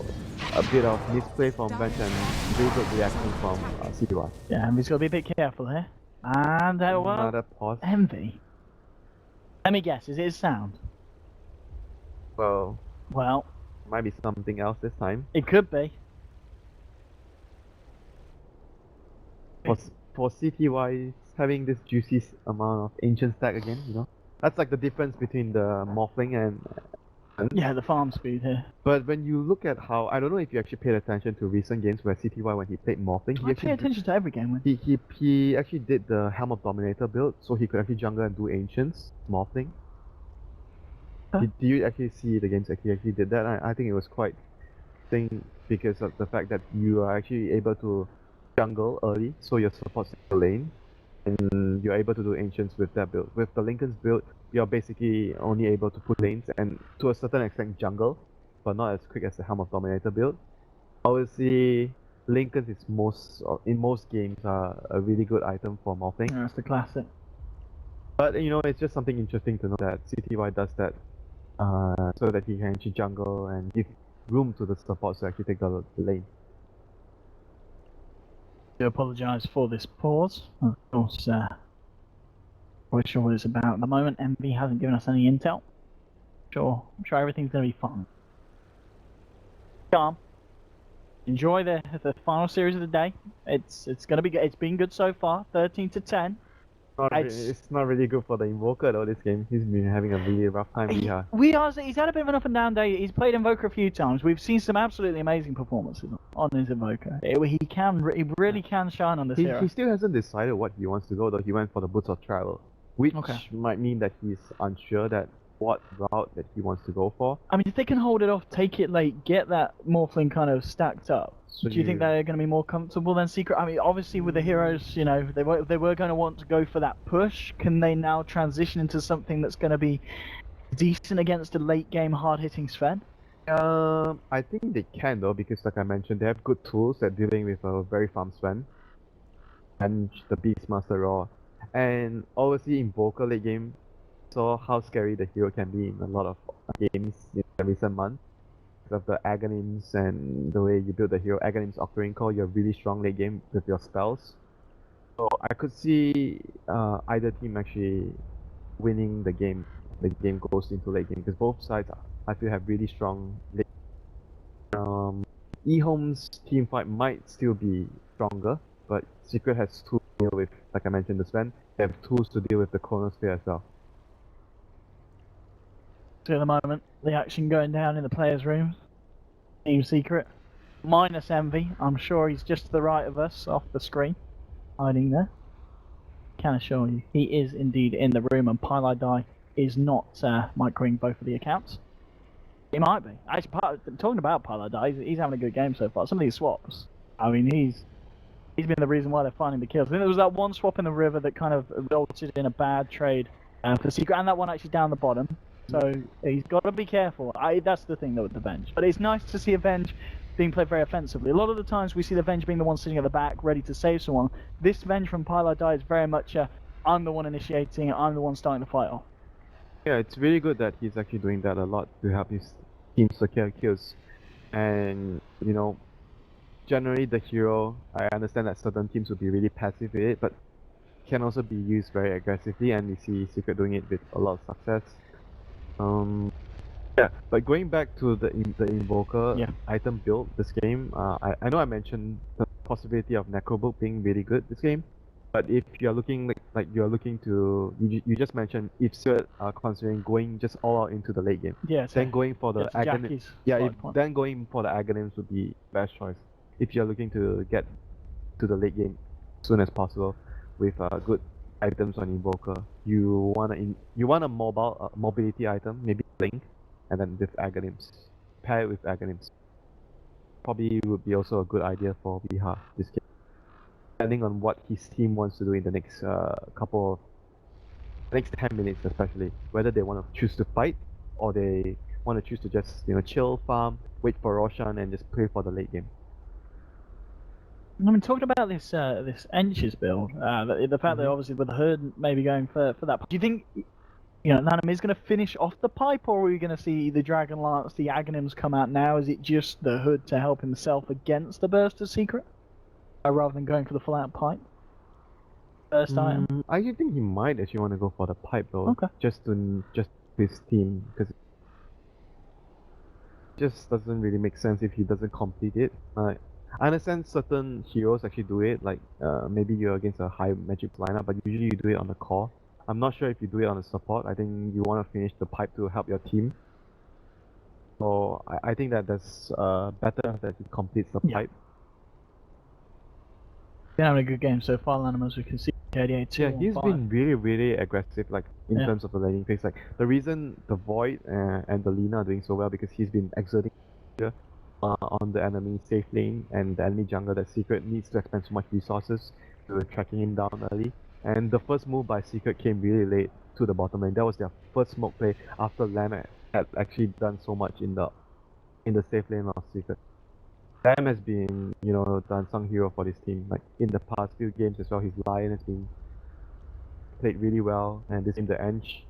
a bit of misplay from bench and really good reaction from CTY. Yeah, Envy's got to be a bit careful here. And another pause. Envy. Let me guess, is it his sound? Well, might be something else this time. It could be. For CTY, having this juicy amount of ancient stack again, you know, that's like the difference between the Morphling and yeah, the farm speed here. But when you look at how, I don't know if you actually paid attention to recent games where CTY, when he played Morphling, I pay attention to every game. He actually did the Helm of Dominator build, so he could actually jungle and do Ancients, Morphling. Did you actually see the games that he actually did that? I think it was quite thing because of the fact that you are actually able to jungle early, so your support's in the lane, and you're able to do Ancients with that build. With the Lincoln's build, you're basically only able to put lanes and to a certain extent jungle, but not as quick as the Helm of Dominator build. Obviously, Lincoln's is in most games are a really good item for Morphling. Yeah, that's the classic. But you know, it's just something interesting to know that CTY does that so that he can actually jungle and give room to the support to actually take the lane. I apologise for this pause. Of course, quite sure what it's about at the moment. Envy hasn't given us any intel. I'm sure everything's going to be fine. Calm. Enjoy the final series of the day. It's going to be good. It's been good so far. 13-10. It's not really good for the Invoker though, this game. He's been having a really rough time. He's had a bit of an up and down day. He's played Invoker a few times. We've seen some absolutely amazing performances on his Invoker. He really can shine on this hero. He still hasn't decided what he wants to go though. He went for the Boots of Travel, which might mean that he's unsure that what route that he wants to go for. I mean, if they can hold it off, take it late, get that Morphling kind of stacked up, do you think they're going to be more comfortable than Secret? I mean, obviously with the heroes, you know, they were going to want to go for that push. Can they now transition into something that's going to be decent against a late game hard-hitting Sven? I think they can though, because like I mentioned, they have good tools at dealing with a very farm Sven and the Beastmaster Raw. And obviously Invoker late game saw how scary the hero can be in a lot of games in the recent months. Because of the Aghanims and the way you build the hero. Aghanims Octarine Core, you're really strong late game with your spells. So I could see either team actually winning the game. The game goes into late game because both sides I feel have really strong late game. EHOME's team fight might still be stronger, but Secret has tools to deal with, like I mentioned, the Sven. They have tools to deal with the Chronosphere as well. So at the moment, the action going down in the players' room. Team Secret, minus Envy. I'm sure he's just to the right of us off the screen, hiding there. Can assure you, he is indeed in the room, and Pylai is not microing both of the accounts. He might be. Actually, talking about Pylai, he's having a good game so far. Some of these swaps, I mean, he's been the reason why they're finding the kills. I think there was that one swap in the river that kind of resulted in a bad trade for Secret, and that one actually down the bottom. So he's got to be careful. That's the thing though with the Venge. But it's nice to see a Venge being played very offensively. A lot of the times we see the Venge being the one sitting at the back, ready to save someone. This Venge from Pylai is very much I'm the one initiating, I'm the one starting the fight off. Yeah, it's really good that he's actually doing that a lot to help his team secure kills. And, you know, generally the hero, I understand that certain teams will be really passive with it, but can also be used very aggressively, and we see Secret doing it with a lot of success. Yeah, but going back to the Invoker item build this game, I know I mentioned the possibility of Necrobook being really good this game, but if you're looking like you're looking to, you just mentioned if Secret are considering going just all out into the late game, then going for the then going for the Aghanims would be best choice if you're looking to get to the late game as soon as possible with good items on Invoker. You want a mobility item, maybe Blink, and then with Aghanims. Pair it with Aghanims. Probably would be also a good idea for Viha this game. Depending on what his team wants to do in the next next 10 minutes especially. Whether they want to choose to fight or they want to choose to just chill, farm, wait for Roshan and just play for the late game. I mean, talking about this Ench's build, the fact that obviously with the herd maybe going for that, do you think Nanam is going to finish off the pipe, or are we going to see the Dragon Lance, the Aghanims come out now? Is it just the hood to help himself against the Burst of Secret, rather than going for the full-out pipe? First item. I think he might actually want to go for the pipe though, just his team, because it just doesn't really make sense if he doesn't complete it. I understand certain heroes actually do it, like maybe you're against a high magic lineup, but usually you do it on the core. I'm not sure if you do it on the support. I think you want to finish the pipe to help your team. So I think that that's better that he completes the pipe. Been having a good game so far, Lanham, as we can see. KDA 2 yeah, he's been really aggressive, like in terms of the laning phase. Like the reason the Void and the Lina are doing so well because he's been exerting on the enemy safe lane and the enemy jungle that Secret needs to expend so much resources to tracking him down early. And the first move by Secret came really late to the bottom lane. That was their first smoke play after Lam had actually done so much in the safe lane of Secret. Lam has been, the unsung hero for this team. Like in the past few games as well, his Lion has been played really well, and this game the Ench.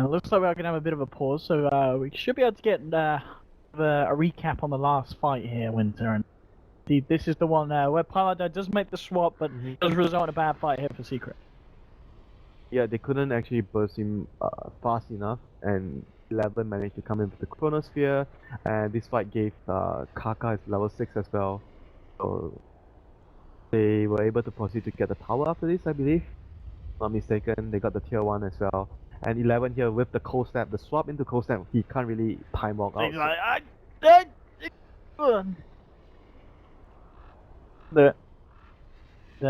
Looks like we're going to have a bit of a pause, so we should be able to get a recap on the last fight here, Winter. And this is the one where Paladin does make the swap, but does result in a bad fight here for Secret. Yeah, they couldn't actually burst him fast enough, and 11 managed to come in with the Chronosphere, and this fight gave Kaka his level 6 as well. So they were able to proceed to get the tower after this, I believe. Not mistaken, they got the tier 1 as well. And 11 here with the cold snap, the swap into cold snap, he can't really time walk out. He's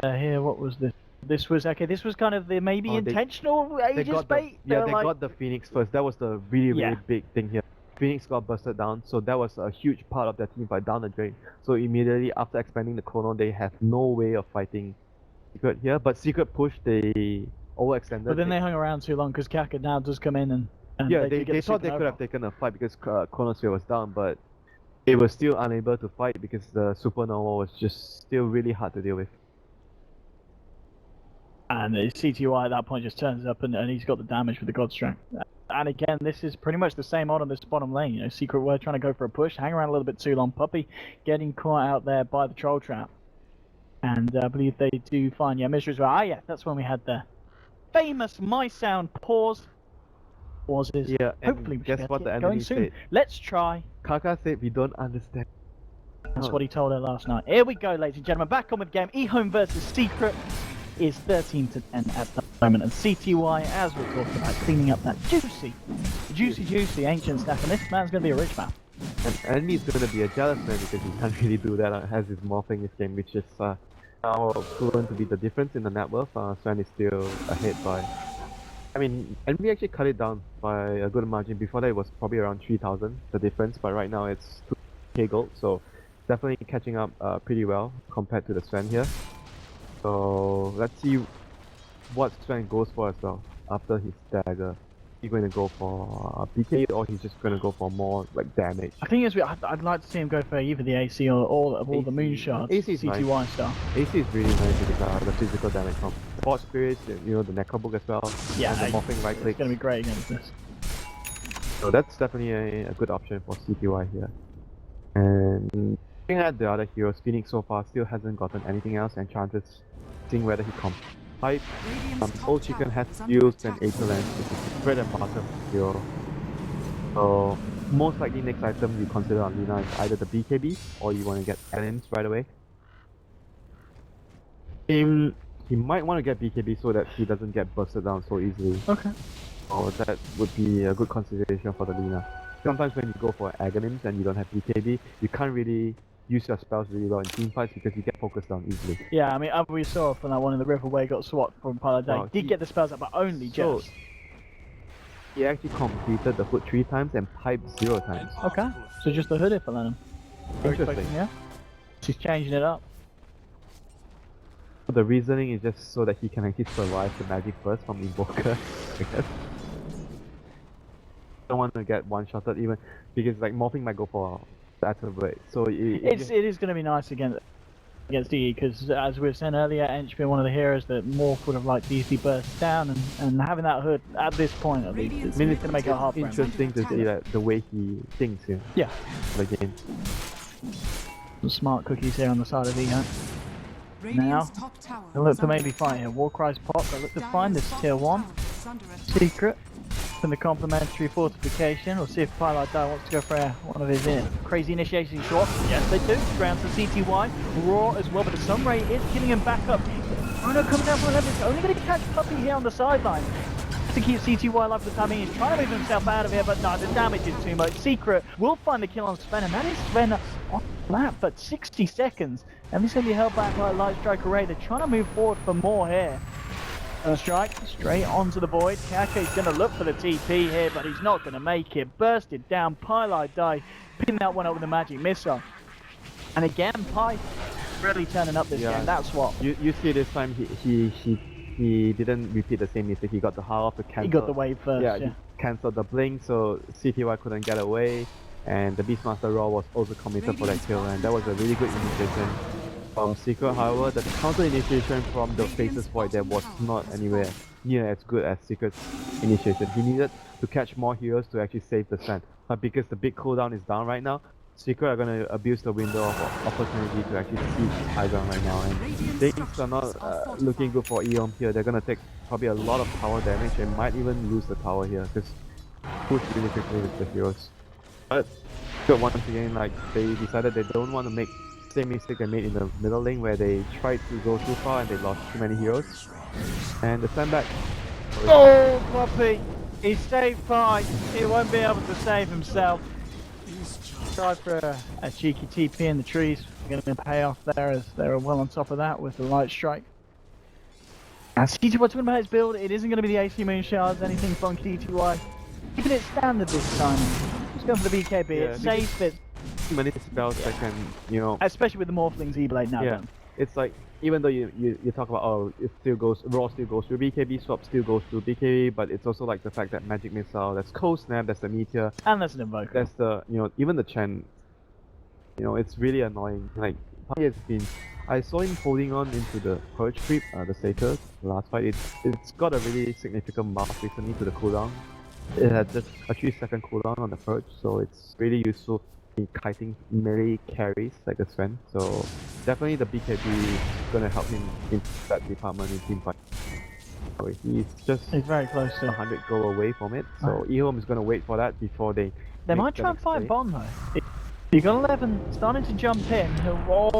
here, what was this? This was kind of the maybe intentional Aegis bait. They got the Phoenix first. That was the really big thing here. Phoenix got busted down, so that was a huge part of their team fight down the drain. So immediately after expanding the Chrono, they have no way of fighting Secret here. But Secret pushed, they overextended. But then they hung around too long because Kaka now does come in and yeah, they thought they could have taken a fight because Chronosphere was down, but they were still unable to fight because the Supernova was just still really hard to deal with. And the CTY at that point just turns up and he's got the damage with the God Strength. And again, this is pretty much the same on this bottom lane. Secret were trying to go for a push, hang around a little bit too long. Puppey getting caught out there by the Troll Trap. And I believe they do find, Mishra as well. That's when we had the famous My Sound pause. Pauses. Yeah, and hopefully we guess what the enemy said? Let's try. Kaka said we don't understand. That's what he told her last night. Here we go, ladies and gentlemen. Back on with the game. EHOME versus Secret is 13-10 at the moment, and CTY, as we're talking about, cleaning up that juicy ancient stack, and this man's going to be a rich man. And enemy's going to be a jealous man because he can't really do that. Has his morphing this game, which is now proven to be the difference in the net worth. Sven is still ahead by, enemy actually cut it down by a good margin. Before that it was probably around 3,000 the difference, but right now it's 2k gold, so definitely catching up pretty well compared to the Sven here. So let's see what Sven goes for as well after his dagger. he's going to go for BK or he's just going to go for more like damage. I think I'd like to see him go for either the AC or all the moon shards. AC is CTY nice. stuff. AC is really nice with the physical damage from Sport Spirits, you know, the Necrobook as well. Yeah, and the morphing right click. It's going to be great against this. So that's definitely a good option for CTY here. And looking at the other heroes, Phoenix so far still hasn't gotten anything else, and Chances seeing whether he comes. Hype, Old Chicken has skills and Acre Lens, which is bread and butter hero. So most likely next item you consider on Lina is either the BKB or you want to get Aliens right away. He might want to get BKB so that he doesn't get busted down so easily. Okay. So that would be a good consideration for the Lina. Sometimes when you go for Aghanim's and you don't have BKB, you can't really use your spells really well in team fights because you get focused down easily. Yeah, I mean, we saw from that one in the river where he got swapped from Paladin. Wow, Did get the spells up, but only just. He actually completed the hood 3 times and piped 0 times. Okay, so just the hood if I let him. Interesting. Yeah. She's changing it up. The reasoning is just so that he can actually survive the magic burst from Invoker, I guess. Don't want to get one-shotted even because like morphing might go for that way. So it is going to be nice against DE because as we were saying earlier, Ench being one of the heroes that Morph would have liked to easily burst down, and having that hood at this point at least, it's going to make it hard for him. Interesting to see that the way he thinks here. Yeah. The game. Some smart cookies here on the side of EHOME. Now, they look to maybe fight here. Warcry's pop, they look to find this tier 1 secret from the complementary fortification. We'll see if Twilight Dye wants to go for one of his crazy initiation shots. Yes, they do. Grounds to CTY. Raw as well, but the Sunray is killing him back up. Bruno coming down from the level. He's only going to catch Puppy here on the sideline to keep CTY alive for the time being. He's trying to move himself out of here, but no, the damage is too much. Secret will find the kill on Sven, and that is Sven on lap, but 60 seconds. And he's going to be held back by a Light Strike Array. They're trying to move forward for more here. Strike straight onto the void. Kake's going to look for the TP here, but he's not going to make it. Bursted down. Pylite Die picking that one up with a magic missile. And again, Pi really turning up this game. That's what you see this time. He didn't repeat the same mistake. He got the half to cancel. He got the wave first. Yeah, he cancelled the blink, so CTY couldn't get away. And the Beastmaster Raw was also committed for that kill, and that was a really good initiation from Secret. However, the counter initiation from the Faceless Void there was not anywhere near as good as Secret's initiation. He needed to catch more heroes to actually save the Sand. But because the big cooldown is down right now, Secret are going to abuse the window of opportunity to actually siege high ground right now. And things are not looking good for EHOME here. They're going to take probably a lot of tower damage and might even lose the tower here because push really quickly with the heroes. But once again, like they decided they don't want to make the same mistake they made in the middle lane where they tried to go too far and they lost too many heroes. And the sandbag. Oh, Puppy! He saved Pi. He won't be able to save himself. Tried for a cheeky TP in the trees. Going to pay off there as they're well on top of that with the Light Strike. And CTY talking about his build, it isn't going to be the AC Moon Shards, anything from CTY. Keeping it standard this time. Just going for the BKB, it's safe, it's... Many spells that can, you know... Especially with the Morphlings E-Blade now done. It's like, even though you talk about, oh, it still goes, Raw still goes through BKB, Swap still goes through BKB, but it's also like the fact that Magic Missile, that's Cold Snap, that's the Meteor. And that's an Invoker. That's the, you know, even the Chen, you know, it's really annoying. Like, Pi has been... I saw him holding on into the Purge creep, the Satyr, the last fight. It's got a really significant buff recently to the cooldown. It had just a 3-second cooldown on the Purge, so it's really useful in kiting melee carries like the Sven. So definitely the BKB is gonna help him in that department in team fight. So he's very close to 100 goal away from it. So EHOME is gonna wait for that before they might try and fight Bond though. You got 11 starting to jump in. Oh,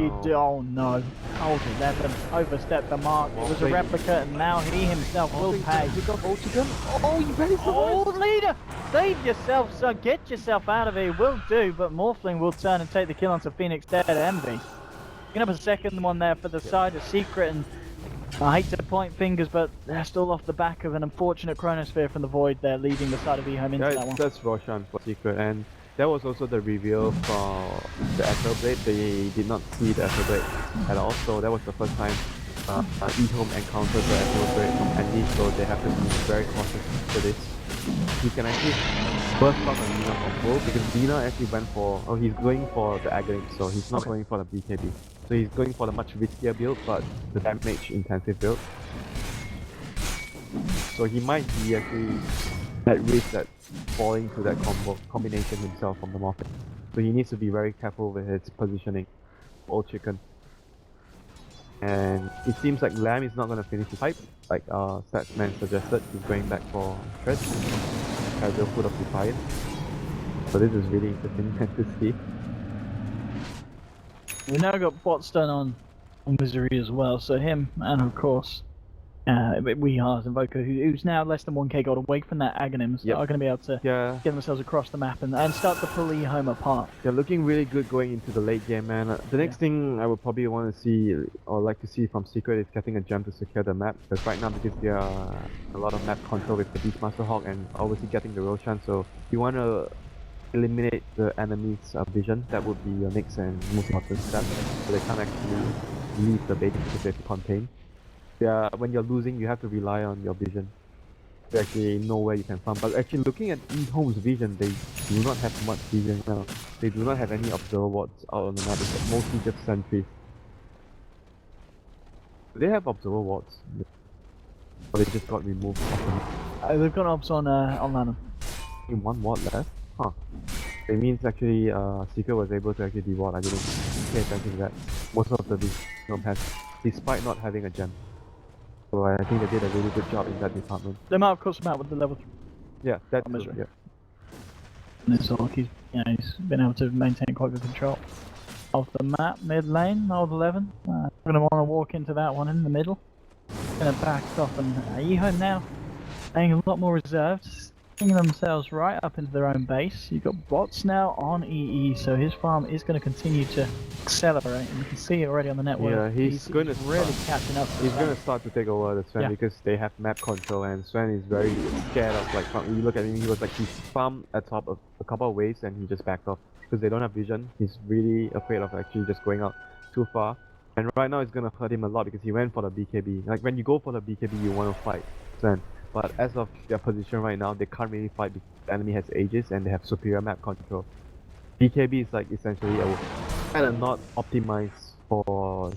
oh no. Old 11 overstepped the mark. It was a replica, and now he himself will pay. He got ultimate. Oh, you ready for it? Leader! Save yourself, son. Get yourself out of here. Will do, but Morphling will turn and take the kill onto Phoenix Dead Envy. Picking up a second one there for the side of Secret, and I hate to point fingers, but they're still off the back of an unfortunate Chronosphere from the Void there, leading the side of EHOME into that one. That's Roshan for Secret, and that was also the reveal for the Echo Blade. They did not see the Echo Blade at all, so that was the first time EHOME encounters the atmospheric from Andy, so they have to be very cautious for this. He can actually burst out on Dina combo because Dina actually went for, he's going for the Aghanim, so he's not going for the BKB. So he's going for the much riskier build, but the damage intensive build. So he might be actually at risk at falling to that combination himself from the market. So he needs to be very careful with his positioning. Old chicken. And it seems like Lamb is not going to finish his hype, like Statsman suggested. He's going back for Shred, Casual Foot of Defiance. So this is really interesting to see. We now got bots done on Misery as well, so him and of course Weehar's Invoker, who's now less than 1k gold away from that Aghanims, are going to be able to get themselves across the map and start to pull EHOME apart. They're looking really good going into the late game, man. The next thing I would probably want to see, or like to see from Secret, is getting a gem to secure the map. Because right now, because there are a lot of map control with the Beastmaster Hawk and obviously getting the Roshan, so if you want to eliminate the enemy's vision, that would be your next and most important step. So they can't actually leave the base because they have to contain. When you're losing, you have to rely on your vision to actually know where you can farm. But actually looking at EHOME's vision, they do not have much vision now. They do not have any observer wards out on the map, it's mostly just sentries. They have observer wards, but they just got removed often. They've got obs on Lanham. In one ward left? Huh. It means actually Seeker was able to actually deward. I didn't pay attention to that. Most of the EHOME has, despite not having a gem. So I think they did a really good job in that department. They might have crossed him out with the level 3. Yeah, that's Misery. yeah. And it's like he's been able to maintain quite good control of the map. Mid lane, old 11. We're going to want to walk into that one in the middle. Going to back off, and EHOME now playing a lot more reserved, getting themselves right up into their own base. You've got bots now on EE, so his farm is going to continue to accelerate, and you can see it already on the network. Yeah, he's going to really catching up. He's going to start to take over the Sven because they have map control, and Sven is very scared of like. You look at him, he was like he farmed at top of a couple of waves, and he just backed off because they don't have vision. He's really afraid of actually just going out too far, and right now it's going to hurt him a lot because he went for the BKB. Like when you go for the BKB, you want to fight Sven. But as of their position right now, they can't really fight because the enemy has Aegis and they have superior map control. BKB is like essentially a kind of not optimized for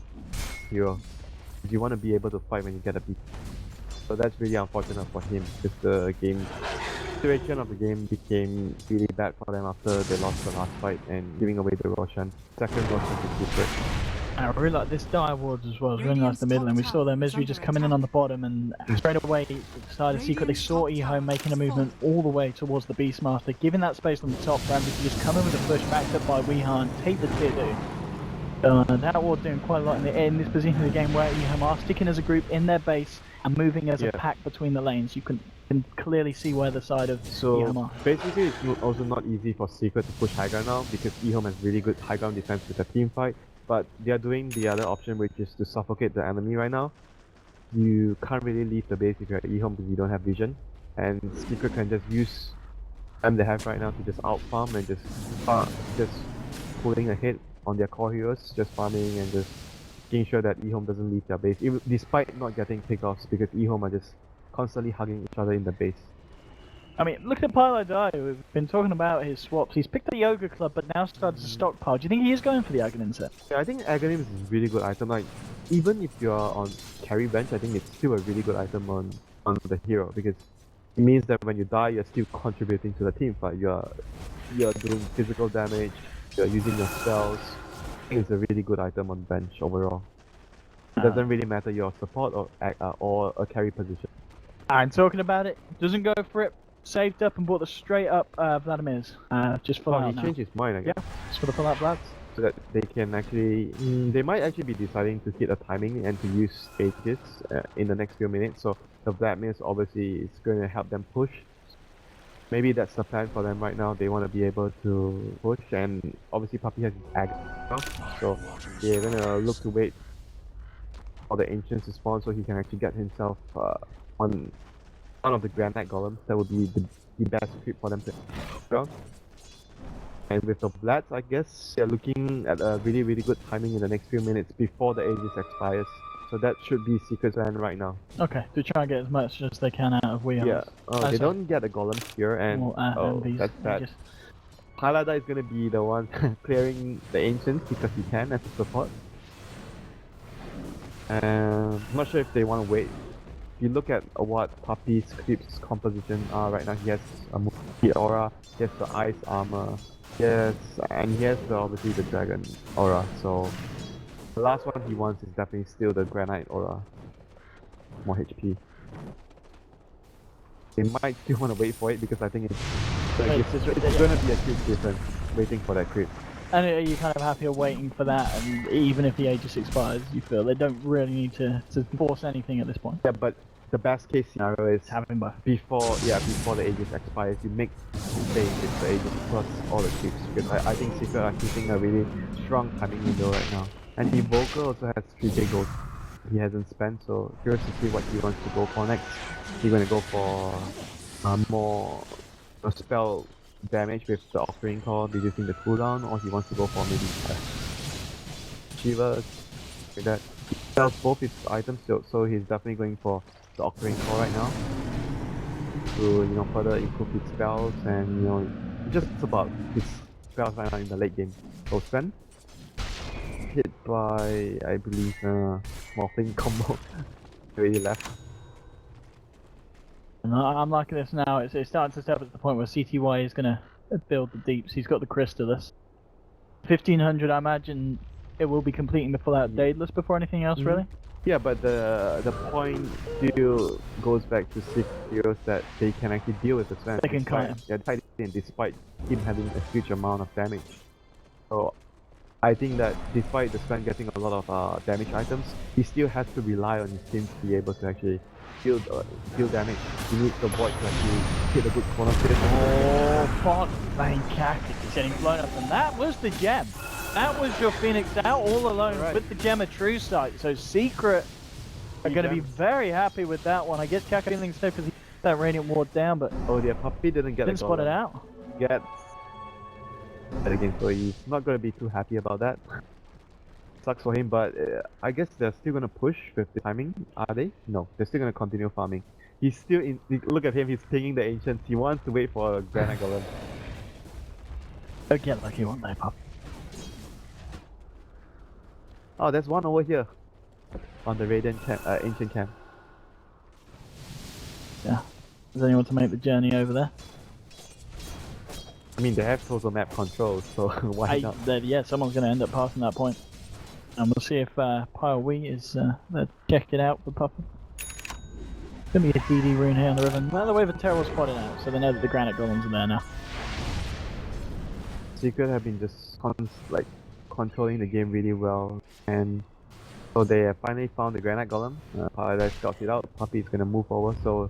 hero. You want to be able to fight when you get a BKB. So that's really unfortunate for him because the situation of the game became really bad for them after they lost the last fight and giving away the Roshan. Second Roshan to Secret. I really like this Dire Wards as well. It's really nice in the middle, and we saw their Misery just coming in on the bottom, and straight away decided Secret. They saw EHOME making a movement all the way towards the Beastmaster, giving that space on the top for Andy to just come in with a push backed up by Weehan and take the tier 2. That Ward doing quite a lot in this position of the game where EHOME are sticking as a group in their base and moving as a pack between the lanes. You can clearly see where the side of EHOME are. Basically, it's also not easy for Secret to push high ground now because EHOME has really good high ground defense with a team fight. But they are doing the other option, which is to suffocate the enemy right now. You can't really leave the base if you're at EHOME because you don't have vision. And Secret can just use time they have right now to just out farm and just pulling ahead on their core heroes, just farming and just making sure that EHOME doesn't leave their base, despite not getting pickoffs because EHOME are just constantly hugging each other in the base. I mean, look at Pilo Dai. We've been talking about his swaps. He's picked up the Yoga Club, but now started to stockpile. Do you think he is going for the Aghanim set? Yeah, I think Aghanim is a really good item. Like, even if you're on carry bench, I think it's still a really good item on the hero because it means that when you die, you're still contributing to the team fight. You're doing physical damage. You're using your spells. I think it's a really good item on bench overall. It doesn't really matter your support or a carry position. I'm talking about it. Doesn't go for it. Saved up and bought the straight up Vladimir's. Just full out he changed his mind, I guess. Yeah, just for the full out Vlads. So that they can actually, they might actually be deciding to hit a timing and to use Aegis in the next few minutes. So the Vladimir's obviously is going to help them push. Maybe that's the plan for them right now. They want to be able to push, and obviously Puppy has his Ag, so they're going to look to wait for the Ancients to spawn so he can actually get himself on one of the Granite Golems. That would be the best equip for them to go. And with the Vlads, I guess they're looking at a really good timing in the next few minutes before the Aegis expires. So that should be Secret's end right now. Okay, to try and get as much as they can out of Weehouse. Yeah, they don't get a golem here, and that's bad. Halada is gonna be the one clearing the ancients because he can as a support. I'm not sure if they want to wait. If you look at what Puppy's creep's composition are right now, he has a Multi aura, he has the ice armor, yes, and he has obviously the dragon aura. So the last one he wants is definitely still the granite aura. More HP. They might still want to wait for it because I think it's going to be a huge difference waiting for that creep. And are you kind of happy waiting for that, and even if the Aegis expires, you feel they don't really need to force anything at this point? Yeah, but the best case scenario is having both. Before the Aegis expires, you make stay with the Aegis plus all the creeps, because I think Secret are keeping a really strong timing window right now. And the Invoker also has 3k gold he hasn't spent, so curious to see what he wants to go for next. He's gonna go for more spell damage with the Offering Call, reducing the cooldown, or he wants to go for maybe Shivas, like that. He sells both his items, so he's definitely going for the Offering Call right now to further improve his spells and just about his spells right now in the late game. So Sven hit by I believe Morphling combo already left. I'm liking this now. It's starting to step at the point where CTY is going to build the deeps. He's got the Crystallis. 1500, I imagine it will be completing the full-out Daedalus before anything else, really? Yeah, but the point still goes back to Six Heroes that they can actually deal with the Sven. They can kite him. Yeah, despite him having a huge amount of damage. So I think that despite the Sven getting a lot of damage items, he still has to rely on his team to be able to actually deal damage. He needs the Void to actually hit a good corner hit. Oh, fuck, fantastic. He's getting blown up, and that was the gem. That was your Phoenix out all alone with the gem of True Sight. So Secret are going to be very happy with that one. I guess Kaka feeling safe because he put that Radiant Ward down, but Puppy didn't spot it out. Gets that again, so he's not going to be too happy about that. Sucks for him, but I guess they're still gonna push with the timing, are they? No, they're still gonna continue farming. He's still in. Look at him, he's pinging the ancients. He wants to wait for a Granite Golem. Don't get lucky one day, Pop. Oh, there's one over here on the Radiant ancient camp. Yeah. Does anyone to make the journey over there? I mean, they have total map control, so why not? Yeah, someone's gonna end up passing that point. And we'll see if Pile Wheat is checked it out for Papa. Gonna be a DD rune here on the river. Well, the way the Terror spotted out, so they know that the Granite Golems are there now. Secret have been just controlling the game really well, and so they have finally found the Granite Golem. Paradise scouts it out. Puppy is gonna move over, so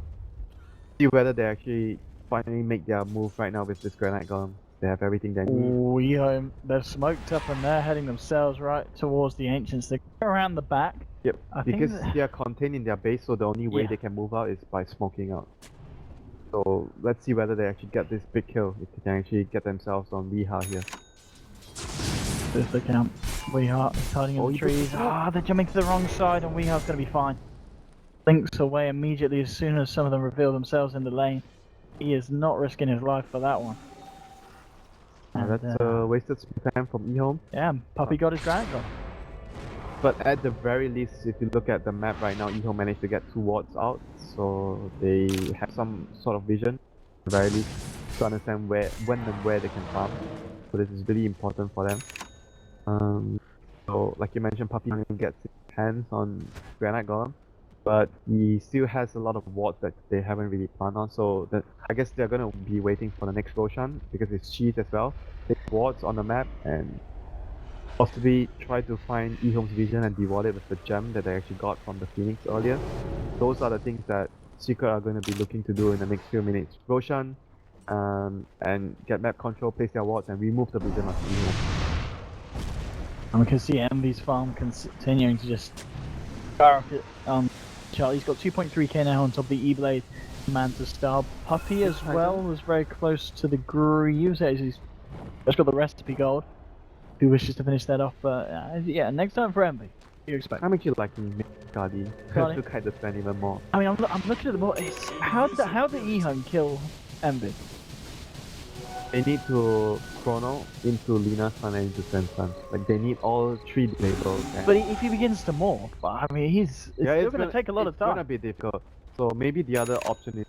see whether they actually finally make their move right now with this Granite Golem. They have everything they need. Ooh, EHOME, they're smoked up and they're heading themselves right towards the Ancients. They go around the back. Yep, because they are contained in their base, so the only way they can move out is by smoking out. So let's see whether they actually get this big kill, if they can actually get themselves on Weeha here. If they can. Weeha is hiding in the trees. They're jumping to the wrong side and Weeha's going to be fine. Links away immediately as soon as some of them reveal themselves in the lane. He is not risking his life for that one. That's wasted time from EHOME. Yeah, Puppy got his Granite Golem. But at the very least, if you look at the map right now, EHOME managed to get 2 wards out, so they have some sort of vision, at the very least, to understand when and where they can farm. So this is really important for them. So like you mentioned, Puppy gets his hands on Granite Golem, but he still has a lot of wards that they haven't really planned on, so I guess they're gonna be waiting for the next Roshan, because it's cheese as well. Take wards on the map and possibly try to find EHOME's vision and deward it with the gem that they actually got from the Phoenix earlier. Those are the things that Secret are going to be looking to do in the next few minutes. Roshan, and get map control, place their wards, and remove the vision of EHOME. And we can see Envy's farm continuing to just skyrocket. Charlie's got 2.3k now on top of the E-Blade Manta Star. Puppy as well was very close to the Greaves. He's got the recipe gold. Who wishes to finish that off, but yeah, next time for Envy. You expect? I'm actually liking Guardian to kite the Sven even more. I mean, I'm looking at the board. How the EHOME kill Envy? They need to chrono into Lina's Sun and into Sven's Sun. Like they need all 3 labels. But if he begins to morph, I mean, it's still going to take a lot of time. It's gonna be difficult. So maybe the other option is,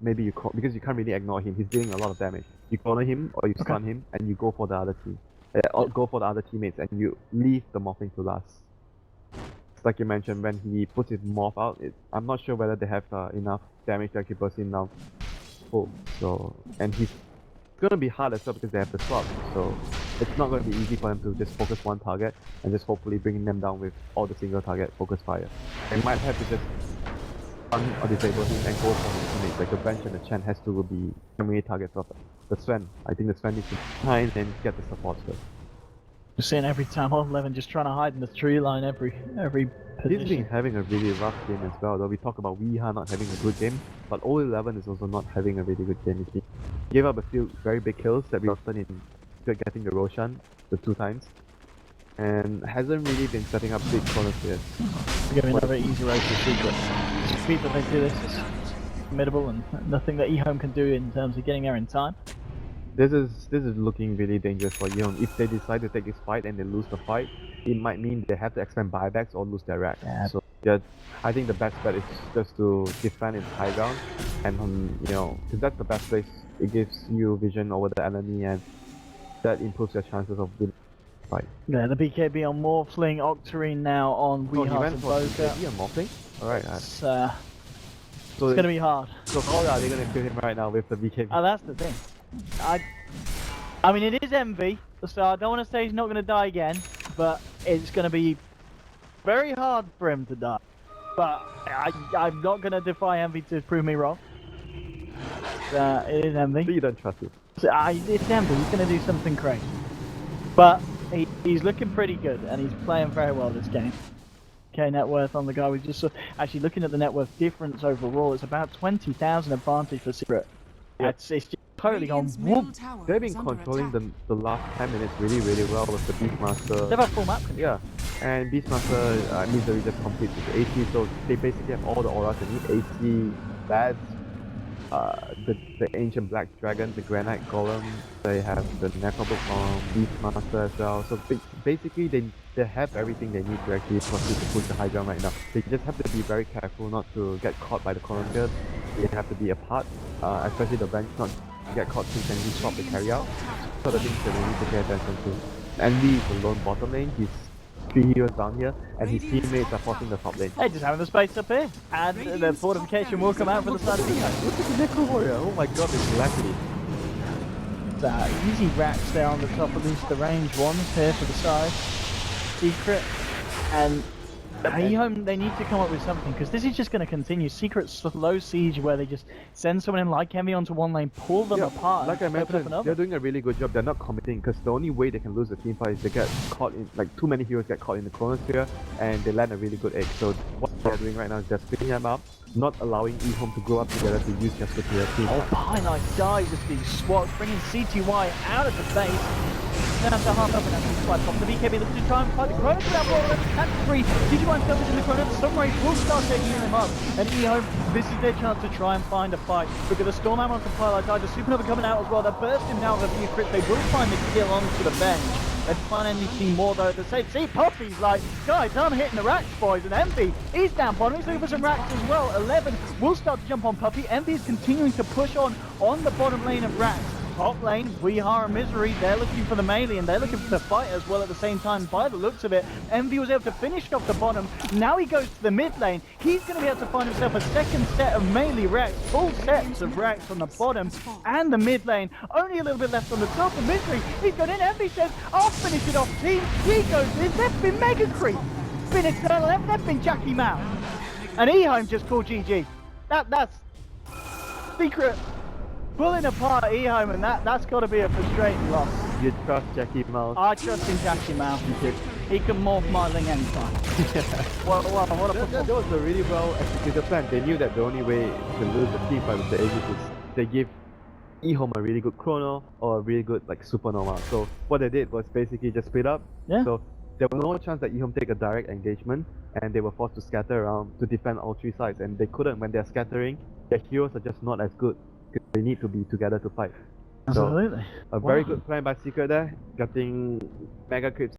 maybe you because you can't really ignore him. He's dealing a lot of damage. You corner him or you stun him, and you go for the other team. Or go for the other teammates, and you leave the morphing to last. It's like you mentioned, when he puts his morph out, I'm not sure whether they have enough damage to actually burst him now full. So, and he's gonna be hard as well because they have the slot. So it's not gonna be easy for them to just focus one target and just hopefully bringing them down with all the single target focus fire. They might have to just stun or disable him and go for his teammates. Like the bench and the Chen has to be primary targets of the Sven. I think the Sven needs to hide and get the support first. You're seeing every time on 11 just trying to hide in the tree line every position. He's been having a really rough game as well, though we talk about Weeha not having a good game, but 11 is also not having a really good game. He gave up a few very big kills that we often in getting the Roshan the 2 times, and hasn't really been setting up big corners here. Giving another easy race to Secret. The speed that they do this is formidable and nothing that EHOME can do in terms of getting there in time. This is looking really dangerous for EHOME. If they decide to take this fight and they lose the fight, it might mean they have to expand buybacks or lose their rack. Yeah. So yeah, I think the best bet is just to defend in high ground, and you know, because that's the best place. It gives you vision over the enemy, and that improves your chances of winning the fight. Yeah, the BKB on Morphling, Octarine now on Weeha and Boca. BKB on Morphling? Alright. So it's going to be hard. So how are they going to kill him right now with the BKB? Oh, that's the thing. I mean, it is Envy, so I don't want to say he's not going to die again, but it's going to be very hard for him to die. But I'm not going to defy Envy to prove me wrong. It is Envy. So you don't trust him? So, it's Envy, he's going to do something crazy. But he's looking pretty good, and he's playing very well this game. Okay, net worth on the guy we just saw. Actually, looking at the net worth difference overall, it's about 20,000 advantage for Secret. Yep. It's just totally gone whoop. They've been controlling the last 10 minutes really well with the Beastmaster. They've had full map control. Yeah, and Beastmaster Misery just completes with AC, so they basically have all the auras they need. AC, Bads, the Ancient Black Dragon, the Granite Golem, they have the Necrobook Beastmaster as well. So basically they have everything they need to actually proceed to push the high ground right now. They just have to be very careful not to get caught by the Corona. They have to be apart, especially the bench not get caught too and stop the carry out. So the things that they need to pay attention to. Envy is the lone bottom lane, he's 3 heroes down here, and his teammates are forcing the top lane. Hey, just having the space up here, and the fortification will come out for the side of the guy. Look at the Necro Warrior, oh my god, it's velocity. Easy racks there on the top of these, the range ones here for the side. Secret, and EHOME, they need to come up with something, because this is just going to continue. Secret slow siege where they just send someone in like Envy onto one lane, pull them apart. Like I mentioned, they're doing a really good job. They're not committing, because the only way they can lose the team fight is they get caught in, like too many heroes get caught in the chronosphere, and they land a really good egg. So what they're doing right now is they're splitting them up, not allowing EHOME to grow up together to use just the team. Oh, behind nice dive with these swats, bringing CTY out of the base. Then after half up and actually quite pop the BKB looks to try and fight the Chrono for that ball at 3. CTY himself is in the Chrono, some race will start taking him up. And EHOME, this is their chance to try and find a fight. Look at the Storm Ammo on Compile died, the Supernova coming out as well. They're bursting out with a few crits. They will find the kill onto the bench. They'd find anything more though at the same. See, Poppy's like, guys, I'm hitting the racks, boys, and Envy, he's down bottom, he's looking for some racks as well. 11 will start to jump on Puppy. Envy is continuing to push on the bottom lane of racks. Top lane, Weeha and Misery, they're looking for the melee and they're looking for the fight as well at the same time. By the looks of it, Envy was able to finish off the bottom. Now he goes to the mid lane. He's going to be able to find himself a second set of melee racks, full sets of racks on the bottom and the mid lane. Only a little bit left on the top of Misery. He's got in. Envy says, I'll finish it off, team. He goes in. They've been Mega Creep. Been Eternal, they've been Jackie Mao. And EHOME just called GG. That's Secret. Pulling apart EHOME, and that's got to be a frustrating loss. You trust Jackie Mao? I trust in Jackie Mao. He can morph my ling anytime. What that was a really well executed plan. They knew that the only way to lose the team fight with the Aegis is they give EHOME a really good chrono or a really good like supernova. So what they did was basically just split up. Yeah. So there was no chance that EHOME take a direct engagement, and they were forced to scatter around to defend all three sides, and they couldn't. When they're scattering, their heroes are just not as good, because they need to be together to fight. Absolutely. So, a very good plan by Secret there, getting Mega Creeps